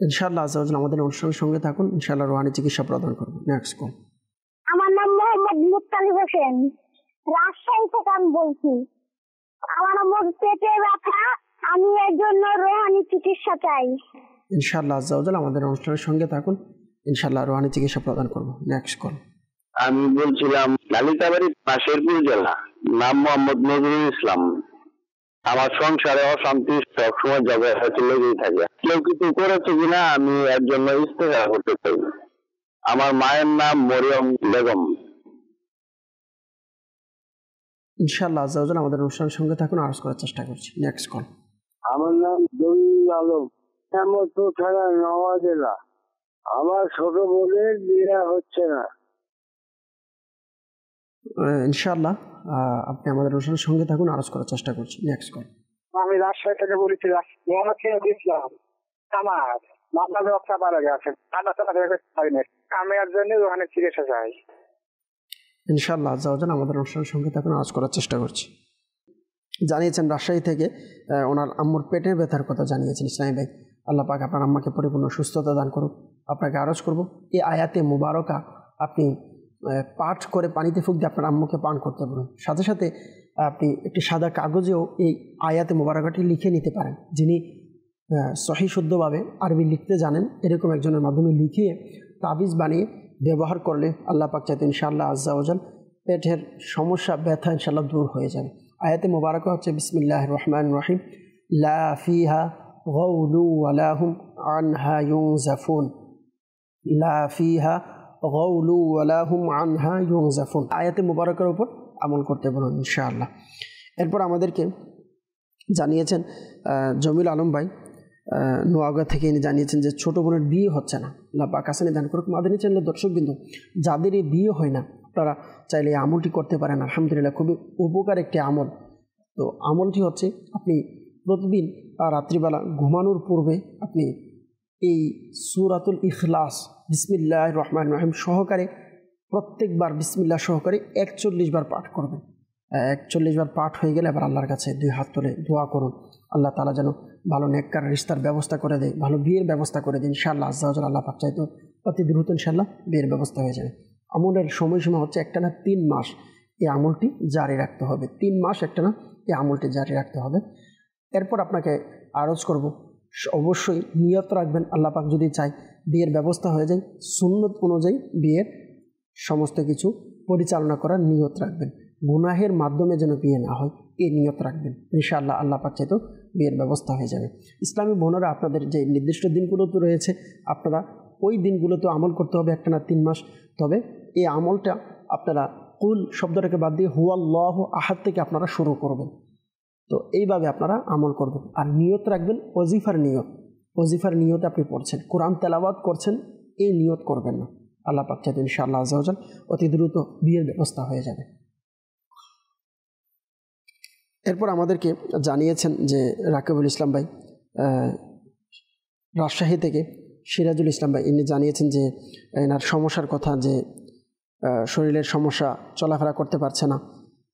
ইনশাআল্লাহ আজ্জা ওয়া জাল্লা আমাদের অনুষ্ঠানের সঙ্গে থাকুন, ইনশাআল্লাহ রুহানি চিকিৎসা প্রদান করব। Next call. আমার নাম মোহাম্মদ মুত্তালিব হোসেন, রাজশাহী থেকে আমি বলছি। আমার পেটে ব্যথা, আমি এর জন্য রুহানি চিকিৎসা চাই। ইনশাআল্লাহ আজ্জা ওয়া জাল্লা আমাদের অনুষ্ঠানের সঙ্গে থাকুন, ইনশাআল্লাহ রুহানি চিকিৎসা প্রদান করব। Next call. আমি বলছিলাম লালিতাবাড়ি, শেরপুর জেলা, নাম মোহাম্মদ নজরুল ইসলাম। আমার সংসারে অশান্তি সবসময় ঝগড়াঝাটি লেগেই থাকে। কেউ কিছু করেছে কিনা আমি এর জন্য ইস্তেগফার করতে চাই। আমার মায়ের নাম মরিয়ম বেগম। ইনশাআল্লাহ আজ্জা ওয়া জাল্লা আমাদের অনুষ্ঠানের সঙ্গে থাকুন, আরজ করার চেষ্টা করছি। Next call. আমার নাম জলিল আলম, হেমতপুর থানা, নওগাঁ জেলা। আমার ছোট বোনের বিয়ে হচ্ছে না। ইনশাআল্লাহ আপনি আমাদের অনুষ্ঠানের সঙ্গে থাকুন, আরজ করার চেষ্টা করছি। Next call. আমি রাজশাহী থেকে বলেছি, মোহাম্মদ সিরাজুল ইসলাম। আমার মাথা ব্যবসা পারা গেছে, কামের জন্য ওখানে চিকিৎসা চাই। ইনশাআল্লাহ আজ্জা ওয়া জাল্লা আমাদের অনুষ্ঠানের সঙ্গে থাকুন, আরজ করার চেষ্টা করছি। জানিয়েছেন রাজশাহী থেকে ওনার আম্মুর পেটের ব্যথার কথা জানিয়েছেন ইসলামী ভাই। আল্লাহ পাক আপনার আম্মাকে পরিপূর্ণ সুস্থতা দান করুক। আপনাকে আরজ করব এই আয়াতে মুবারকা আপনি পাঠ করে পানিতে ফুঁক দিয়ে আপনার আম্মুকে পান করতে পারেন। সাথে সাথে আপনি একটি সাদা কাগজেও এই আয়াতে মুবারকাটি লিখে নিতে পারেন। যিনি সহি শুদ্ধভাবে আরবি লিখতে জানেন এরকম একজনের মাধ্যমে লিখিয়ে তাবিজ বানিয়ে ব্যবহার করলে আল্লাহ পাক চাইতে ইনশাআল্লাহ আজ্জা ওয়া জাল পেটের সমস্যা ব্যথা ইনশাআল্লাহ দূর হয়ে যাবে। আয়াতে মুবারকা হচ্ছে বিসমিল্লাহির রহমানির রহিম, লা ফিহা গাউলু ওয়ালা হুম আনহা ইউনজাফুন, লা ফিহা গাউলু ওয়ালা হুম আনহা ইউনজাফুন। আয়াতে মুবারকার উপর আমল করতে বলুন ইনশাআল্লাহ। এরপর আমাদেরকে জানিয়েছেন জমিল আলম ভাই নোয়াগাঁ থেকে, ইনি জানিয়েছেন যে ছোটো বোনের বিয়ে হচ্ছে না, আল্লাহ পাক হাসানি দান করুক। মাদানী চ্যানেলের দর্শকবৃন্দ, যাদের এই বিয়ে হয় না আপনারা চাইলে এই আমলটি করতে পারেন। আলহামদুলিল্লাহ খুবই উপকার একটি আমল। তো আমলটি হচ্ছে আপনি প্রতিদিন রাত্রিবেলা ঘুমানোর পূর্বে আপনি এই সূরাতুল ইখলাস বিসমিল্লাহির রহমানির রহিম সহকারে প্রত্যেকবার বিসমিল্লাহ সহকারে 41 বার পাঠ করবেন। 41 বার পাঠ হয়ে গেলে আবার আল্লাহর কাছে 2 হাত তুলে দোয়া করুন, আল্লাহ তাআলা যেন ভালো নেককার রিশতার ব্যবস্থা করে দেয়, ভালো বিয়ের ব্যবস্থা করে দেয়। ইনশাআল্লাহ আজ্জা ওয়া জাল্লা আল্লাহ পাক চাইতো অতি দ্রুত ইনশাআল্লাহ বিয়ের ব্যবস্থা হয়ে যাবে। আমলের সময়সীমা হচ্ছে একটানা 3 মাস এই আমলটি জারি রাখতে হবে। 3 মাস একটানা এই আমলটি জারি রাখতে হবে। এরপর আপনাকে আরজ করব, অবশ্যই নিয়ত রাখবেন, আল্লাহ পাক যদি চায় বিয়ের ব্যবস্থা হয়ে যায়, সুন্নত অনুযায়ী বিয়ের সমস্ত কিছু পরিচালনা করার নিয়ত রাখবেন। গুনাহের মাধ্যমে যেন বিয়ে না হয় এই নিয়ত রাখবেন। ইনশাআল্লাহ আল্লাহ পাক চাইতো বিয়ের ব্যবস্থা হয়ে যাবে। ইসলামী বোনেরা, আপনাদের যে নির্দিষ্ট দিনগুলো তো রয়েছে, আপনারা ওই দিনগুলো তো আমল করতে হবে একটানা 3 মাস। তবে এই আমলটা আপনারা কুল শব্দটাকে বাদ দিয়ে হুয়াল্লাহু আহাদ থেকে আপনারা শুরু করবেন। তো এইভাবে আপনারা আমল করবেন। আর নিয়ত রাখবেন ওজিফার নিয়ত, ওজিফার নিয়তে আপনি পড়ছেন, কোরআন তেলাওয়াত করছেন, এই নিয়ত করবেন না। আল্লাহ পাক চাইতে ইনশাআল্লাহ আজ্জা ওয়া জাল অতি দ্রুত বিয়ের ব্যবস্থা হয়ে যাবে। এরপর আমাদেরকে জানিয়েছেন যে রাকিবুল ইসলাম ভাই রাজশাহী থেকে, সিরাজুল ইসলাম ভাই, ইনি জানিয়েছেন যে এনার সমস্যার কথা, যে শরীরের সমস্যা, চলাফেরা করতে পারছে না,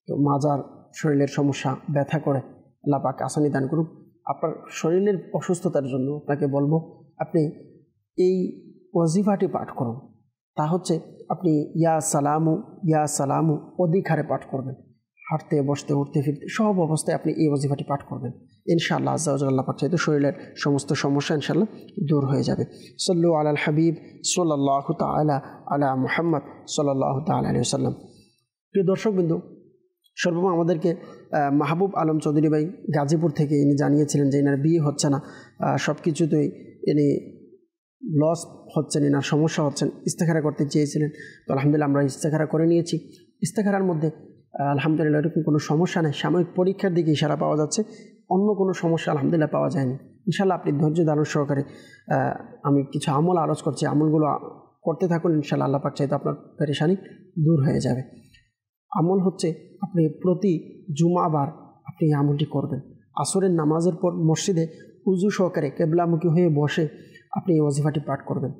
তো মাজার শরীরের সমস্যা, ব্যথা করে, আল্লাহ পাক আসানি দান করুক। আপনার শরীরের অসুস্থতার জন্য আপনাকে বলবো আপনি এই ওয়াজিফাটি পাঠ করুন। তা হচ্ছে আপনি ইয়া সালামু অধিক হারে পাঠ করবেন। হাঁটতে, বসতে, উঠতে, ফিরতে সব অবস্থায় আপনি এই ওয়াজিফাটি পাঠ করবেন। ইনশাআল্লাহ আজ্জা ওয়া জাল্লা আল্লাহ পাক চাইতে শরীরের সমস্ত সমস্যা ইনশাআল্লাহ দূর হয়ে যাবে। সাল্লু আলাল হাবিব সাল্লাল্লাহু তাআলা আলা মুহাম্মদ সাল্লাল্লাহু তাআলা আলাইহি ওয়াসাল্লাম। প্রিয় দর্শকবৃন্দ, সর্বপ্রথম আমাদেরকে মাহবুব আলম চৌধুরী ভাই গাজীপুর থেকে ইনি জানিয়েছিলেন যে এনার বিয়ে হচ্ছে না, সব কিছুতেই ইনি লস হচ্ছেন, এনার সমস্যা হচ্ছেন, ইস্তেখারা করতে চেয়েছিলেন। তো আলহামদুলিল্লাহ আমরা ইস্তেখারা করে নিয়েছি। ইস্তেখারার মধ্যে আলহামদুলিল্লাহ এরকম কোনো সমস্যা নেই, সাময়িক পরীক্ষার দিকে ইশারা পাওয়া যাচ্ছে, অন্য কোনো সমস্যা আলহামদুলিল্লাহ পাওয়া যায়নি। ইনশাআল্লাহ আপনি ধৈর্য ধারণ সহকারে, আমি কিছু আমল আলোচ করছি, আমলগুলো করতে থাকুন, ইনশাআল্লাহ আল্লাহ পাক চাইতে আপনার পেরেশানি দূর হয়ে যাবে। আমল হচ্ছে আপনি প্রতি জুমাবার আপনি এই আমলটি করবেন। আসরের নামাজের পর মসজিদে উজু সহকারে কেবলামুখী হয়ে বসে আপনি এই ওয়াজিফাটি পাঠ করবেন।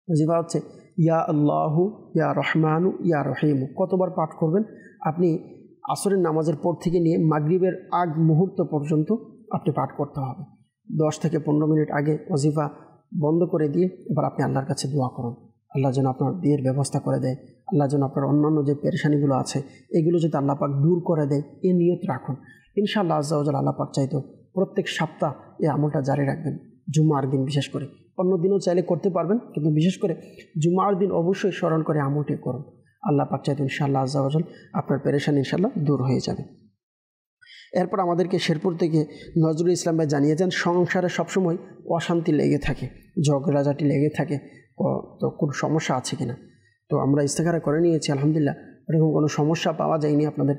ওয়াজিফা হচ্ছে ইয়া আল্লাহু ইয়া রহমানু ইয়া রহিমু। কতবার পাঠ করবেন? আপনি আসরের নামাজের পর থেকে নিয়ে মাগরিবের আগ মুহূর্ত পর্যন্ত আপনি পাঠ করতে হবে। 10 থেকে 15 মিনিট আগে ওয়াজিফা বন্ধ করে দিয়ে এবার আপনি আল্লাহর কাছে দোয়া করুন, আল্লাহ যেন আপনার বিয়ের ব্যবস্থা করে দেয়, আল্লাহ যেন আপনার অন্যান্য যে পেরেশানিগুলো আছে এগুলো যাতে আল্লাহ পাক দূর করে দেয়, এই নিয়ত রাখুন। ইনশাআল্লাহ আজ্জা ওয়া জাল্লা আল্লাহ পাক চাইতো প্রত্যেক সপ্তাহ এই আমলটা জারি রাখবেন, জুমার দিন বিশেষ করে। অন্য দিনও চাইলে করতে পারবেন, কিন্তু বিশেষ করে জুমার দিন অবশ্যই স্মরণ করে আমলটি করুন। আল্লাহ পাক চাইতো ইনশাআল্লাহ আজ্জা ওয়া জাল্লা আপনার পেরেশানি ইনশাআল্লাহ দূর হয়ে যাবে। এরপর আমাদেরকে শেরপুর থেকে নজরুল ইসলাম ভাই জানিয়েছেন সংসারে সবসময় অশান্তি লেগে থাকে, ঝগড়াঝাটি লেগে থাকে, তো কোনো সমস্যা আছে কিনা। তো আমরা ইস্তেখারা করে নিয়েছি, আলহামদুলিল্লাহ এরকম কোনো সমস্যা পাওয়া যায়নি। আপনাদের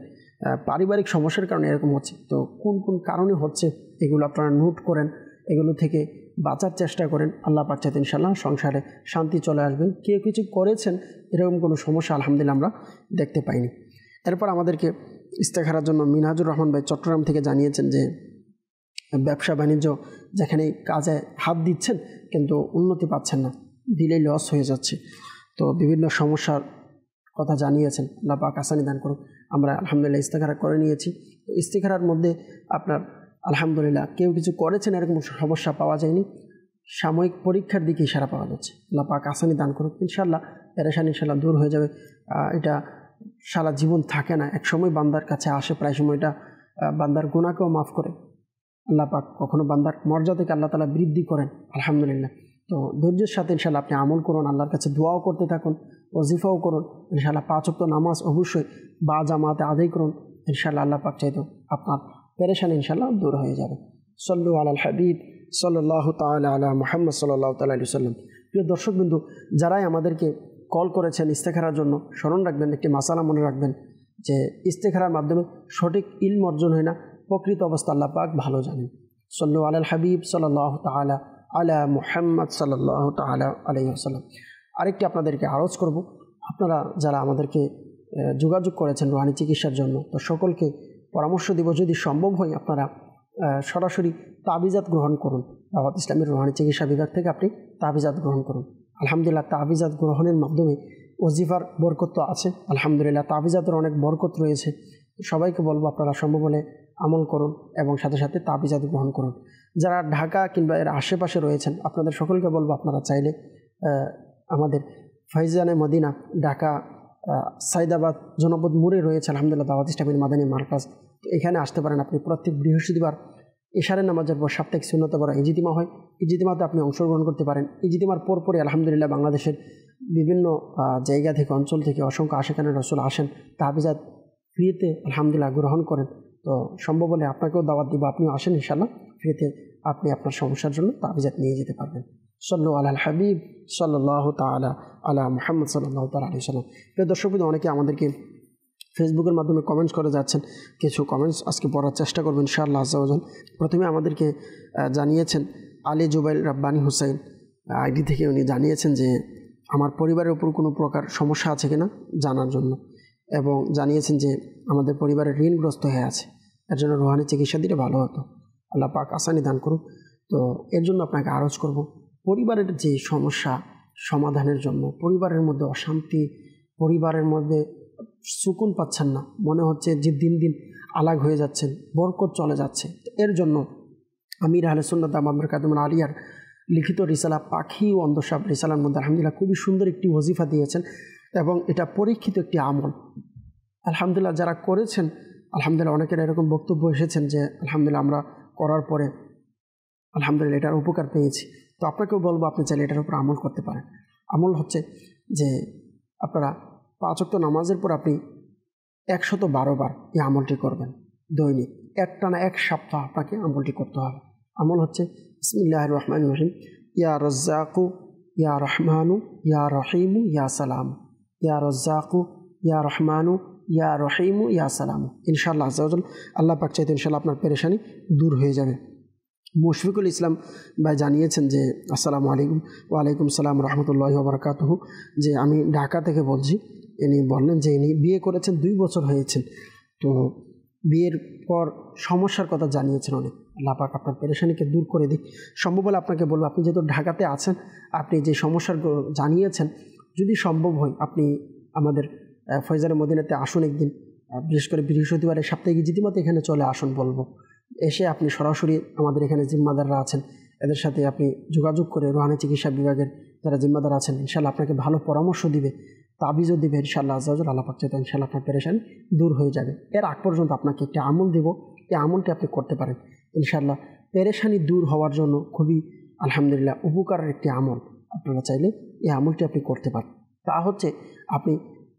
পারিবারিক সমস্যার কারণে এরকম হচ্ছে, তো কোন কোন কারণে হচ্ছে এগুলো আপনারা নোট করেন, এগুলো থেকে বাঁচার চেষ্টা করেন। আল্লাহ পাক চাইতে ইনশাআল্লাহ সংসারে শান্তি চলে আসবে। কেউ কিছু করেছেন এরকম কোনো সমস্যা আলহামদুলিল্লাহ আমরা দেখতে পাইনি। এরপর আমাদেরকে ইস্তেখারার জন্য মিনহাজুর রহমান ভাই চট্টগ্রাম থেকে জানিয়েছেন যে ব্যবসা বাণিজ্য যেখানে কাজে হাত দিচ্ছেন কিন্তু উন্নতি পাচ্ছেন না, দিলেই লস হয়ে যাচ্ছে, তো বিভিন্ন সমস্যার কথা জানিয়েছেন। আল্লাহ পাক আসানি দান করুন। আমরা আলহামদুলিল্লাহ ইস্তেখারা করে নিয়েছি। তো ইস্তেখারার মধ্যে আপনার আলহামদুলিল্লাহ কেউ কিছু করেছেন এরকম সমস্যা পাওয়া যায়নি, সাময়িক পরীক্ষার দিকে ইশারা পাওয়া যাচ্ছে। আল্লাহ পাক আসানি দান করুন। ইনশাআল্লাহ পেরেশানি ইনশাআল্লাহ দূর হয়ে যাবে। এটা সারা জীবন থাকে না, এক সময় বান্দার কাছে আসে, প্রায় সময়টা বান্দার গুনাহকেও মাফ করে। আল্লাহ পাক কখনো বান্দার মর্যাদাকে আল্লাহ তাআলা বৃদ্ধি করেন আলহামদুলিল্লাহ। তো ধৈর্যের সাথে ইনশাআল্লাহ আপনি আমল করুন, আল্লাহর কাছে দোয়াও করতে থাকুন, ওয়াজিফাও করুন। ইনশাআল্লাহ 5 ওয়াক্ত নামাজ অবশ্যই বা জামাতে আদায় করুন। ইনশাআল্লাহ আল্লাহ পাক চাইতো আপনার পেরেশানি ইনশাআল্লাহ দূর হয়ে যাবে। সাল্লু আলাল হাবিব সাল্লাল্লাহু তাআলা আলা মুহাম্মদ সাল্লাল্লাহু তাআলা আলাইহি ওয়াসাল্লাম। প্রিয় দর্শকবৃন্দ, যারাই আমাদেরকে কল করেছেন ইস্তেখারার জন্য, স্মরণ রাখবেন, একটি মাসালা মনে রাখবেন যে ইস্তেখারার মাধ্যমে সঠিক ইলম অর্জন হয় না, প্রকৃত অবস্থা আল্লাহ পাক ভালো জানেন। সাল্লু আলাল হাবিব সাল্লাল্লাহু তাআলা আলা মুহাম্মদ সাল্লাল্লাহু তাআলা আলাইহি ওয়াসাল্লাম। আরেকটি আপনাদেরকে আরজ করব, আপনারা যারা আমাদেরকে যোগাযোগ করেছেন রুহানি চিকিৎসার জন্য, তো সকলকে পরামর্শ দিব যদি সম্ভব হয় আপনারা সরাসরি তাবিজাত গ্রহণ করুন। দাওয়াত ইসলামের রুহানি চিকিৎসা বিভাগ থেকে আপনি তাবিজাত গ্রহণ করুন। আলহামদুলিল্লাহ তাবিজাত গ্রহণের মাধ্যমে ওজিফার বরকত তো আছে, আলহামদুলিল্লাহ তাবিজাতের অনেক বরকত রয়েছে। সবাইকে বলবো আপনারা সম্ভব হলে আমল করুন এবং সাথে সাথে তাবিজাত গ্রহণ করুন। যারা ঢাকা কিংবা এর আশেপাশে রয়েছেন আপনাদের সকলকে বলবো আপনারা চাইলে আমাদের ফাইজানে মদিনা ঢাকা সাইদাবাদ জনপদ মোড়ে রয়েছে আলহামদুলিল্লাহ দাওয়াত ইসলামের মাদানী মার্কাজ। তো এখানে আসতে পারেন। আপনি প্রত্যেক বৃহস্পতিবার এশারের নামাজের পর সাপ্তাহিক সুন্নত বড় ইজতিমা হয়, ইজতিমাতে আপনি অংশগ্রহণ করতে পারেন। ইজতিমার পরপরই আলহামদুলিল্লাহ বাংলাদেশের বিভিন্ন জায়গা থেকে, অঞ্চল থেকে অসংখ্য আশিকানে রাসূল আসেন, তাবিজাত ফ্রিতে আলহামদুলিল্লাহ গ্রহণ করেন। তো সম্ভব হলে আপনাকেও দাওয়াত দিব, আপনিও আসেন ইনশাআল্লাহ, ফ্রিতে আপনি আপনার সমস্যার জন্য তাবিজাত নিয়ে যেতে পারবেন। সাল্লু আলাল হাবিব সাল্লাল্লাহু তাআলা আলা মুহাম্মদ সাল্লাল্লাহু তাআলা আলাইহি ওয়াসাল্লাম। প্রিয় দর্শকবৃন্দ, অনেকে আমাদেরকে ফেসবুকের মাধ্যমে কমেন্টস করে যাচ্ছেন, কিছু কমেন্টস আজকে পড়ার চেষ্টা করবেন ইনশাআল্লাহ আজ্জা ওয়া জাল। প্রথমে আমাদেরকে জানিয়েছেন আলী জুবাইল রাব্বানি হুসাইন আইডি থেকে, উনি জানিয়েছেন যে আমার পরিবারের উপর কোনো প্রকার সমস্যা আছে কিনা জানার জন্য, এবং জানিয়েছেন যে আমাদের পরিবারের ঋণগ্রস্ত হয়ে আছে এর জন্য রুহানি চিকিৎসা দিলে ভালো হতো। আল্লাহ পাক আসানি দান করুক। তো এর জন্য আপনাকে আরজ করব, পরিবারের যে সমস্যা সমাধানের জন্য, পরিবারের মধ্যে অশান্তি, পরিবারের মধ্যে সুকুন পাচ্ছেন না, মনে হচ্ছে যে দিন দিন আলাগ হয়ে যাচ্ছেন, বরকত চলে যাচ্ছে, এর জন্য আমির আহলে সুন্নাত দামাত কাদমুল আলিয়ার লিখিত রিসালা পাখি ও অন্ধসাপ রিসালার মধ্যে আলহামদুলিল্লাহ খুবই সুন্দর একটি ওজিফা দিয়েছেন এবং এটা পরীক্ষিত একটি আমল। আলহামদুলিল্লাহ যারা করেছেন, আলহামদুলিল্লাহ অনেকের এরকম বক্তব্য এসেছেন যে আলহামদুলিল্লাহ আমরা করার পরে আলহামদুলিল্লাহ এটার উপকার পেয়েছি। তো আপনাকেও বলবো, আপনি চাইলে এটার উপর আমল করতে পারেন। আমল হচ্ছে যে আপনারা 5 ওয়াক্ত নামাজের পর আপনি 112 বার এই আমলটি করবেন দৈনিক, একটানা 1 সপ্তাহ আপনাকে আমলটি করতে হবে। আমল হচ্ছে বিসমিল্লাহির রহমানির রহিম, ইয়া রাজ্জাকু ইয়া রহমানু ইয়া রহিমু ইয়া সালাম, ইয়া রাজ্জাকু ইয়া রহমানু ইয়া রহিমু ইয়া সালাম। ইনশাআল্লাহ আজ্জা ওয়া জাল আল্লাহ পাক চাইতে ইনশাআল্লাহ আপনার পেরেশানি দূর হয়ে যাবে। মুশফিকুল ইসলাম ভাই জানিয়েছেন যে আসসালামু আলাইকুম। ওয়ালাইকুম সালাম রহমতুল্লাহি ওয়া বারাকাতুহু, যে আমি ঢাকা থেকে বলছি। ইনি বললেন যে ইনি বিয়ে করেছেন, 2 বছর হয়েছেন। তো বিয়ের পর সমস্যার কথা জানিয়েছেন অনেক। আল্লাহ পাক আপনার পেরেশানিকে দূর করে দিক। সম্ভব হলে আপনাকে বলবো, আপনি যেহেতু ঢাকাতে আছেন, আপনি যে সমস্যার জানিয়েছেন, যদি সম্ভব হয় আপনি আমাদের ফয়জারে মদিনাতে আসুন একদিন, বিশেষ করে বৃহস্পতিবারের সাপ্তাহিক জিতিমাতে এখানে চলে আসুন বলবো। এসে আপনি সরাসরি আমাদের এখানে জিম্মাদাররা আছেন, এদের সাথে আপনি যোগাযোগ করে রুহানি চিকিৎসা বিভাগের যারা জিম্মাদার আছেন ইনশাআল্লাহ আপনাকে ভালো পরামর্শ দিবে, তাবিজও দিবে ইনশাআল্লাহ আজ্জা ওয়া জাল। আল্লাহ পাক চাইতে ইনশাআল্লাহ আপনার পেরেশানি দূর হয়ে যাবে। এর আগ পর্যন্ত আপনাকে একটি আমল দেব, এই আমলটি আপনি করতে পারেন ইনশাআল্লাহ। পেরেশানি দূর হওয়ার জন্য খুবই আলহামদুলিল্লাহ উপকারের একটি আমল। আপনারা চাইলে এই আমলটি আপনি করতে পারেন। তা হচ্ছে আপনি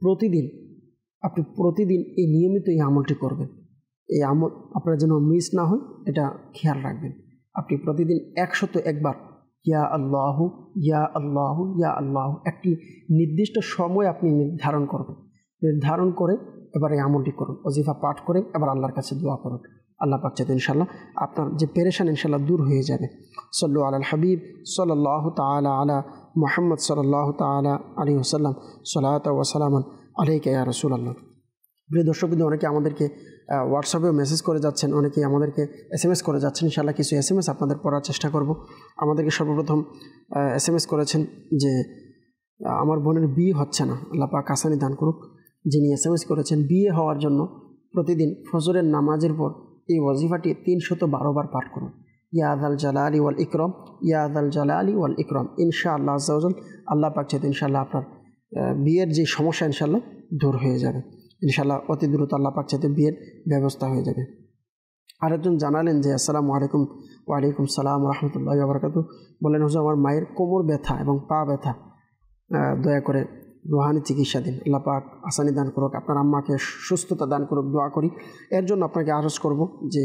প্রতিদিন এই নিয়মিত এই আমলটি করবেন। এই আমল আপনার যেন মিস না হয় এটা খেয়াল রাখবেন। আপনি প্রতিদিন 101 বার ইয়া আল্লাহু ইয়া আল্লাহু ইয়া আল্লাহু একটি নির্দিষ্ট সময় আপনি নির্ধারণ করে এবার এই আমলটি করুন। ওজিফা পাঠ করে এবার আল্লাহর কাছে দোয়া করুন। আল্লাহ পাক চাইতে ইনশাআল্লাহ আপনার যে পেরেশান ইনশাআল্লাহ দূর হয়ে যাবে। সাল্লু আলাল হাবিব সাল্লাল্লাহু তাআলা আলা মুহাম্মদ সাল্লাল্লাহু তাআলা আলাইহি ওয়াসাল্লাম, সালাতু ওয়া সালামান আলাইকা ইয়া রাসূলুল্লাহ। প্রিয় দর্শক, কিন্তু অনেকে আমাদেরকে হোয়াটসঅ্যাপেও মেসেজ করে যাচ্ছেন, অনেকে আমাদেরকে SMS করে যাচ্ছেন। ইনশাআল্লাহ কিছু SMS আপনাদের পড়ার চেষ্টা করব। আমাদেরকে সর্বপ্রথম SMS করেছেন যে আমার বোনের বিয়ে হচ্ছে না, আল্লাহ পাক আসানি দান করুক। যিনি SMS করেছেন, বিয়ে হওয়ার জন্য প্রতিদিন ফজরের নামাজের পর এই ওয়াজিফাটি 312 বার পাঠ করুন। ইয়া যাল জালালি ওয়াল ইকরাম, ইয়া যাল জালালি ওয়াল ইকরাম। ইনশাআল্লাহ আজ্জা ওয়া জাল আল্লাহ পাক চাইতে ইনশাআল্লাহ আপনার বিয়ের যে সমস্যা ইনশাআল্লাহ দূর হয়ে যাবে। ইনশাআল্লাহ অতি দ্রুত আল্লাহ পাক চাইতে বিয়ের ব্যবস্থা হয়ে যাবে। আরেকজন জানালেন যে আসসালামু আলাইকুম। ওয়ালাইকুম সালাম রহমতুল্লাহি ওয়া বারাকাতুহু। বললেন হুজুর আমার মায়ের কোমর ব্যথা এবং পা ব্যথা, দয়া করে রুহানি চিকিৎসা দিন। আল্লাহ পাক আসানি দান করুক, আপনার আম্মাকে সুস্থতা দান করুক, দোয়া করি। এর জন্য আপনাকে আরজ করব যে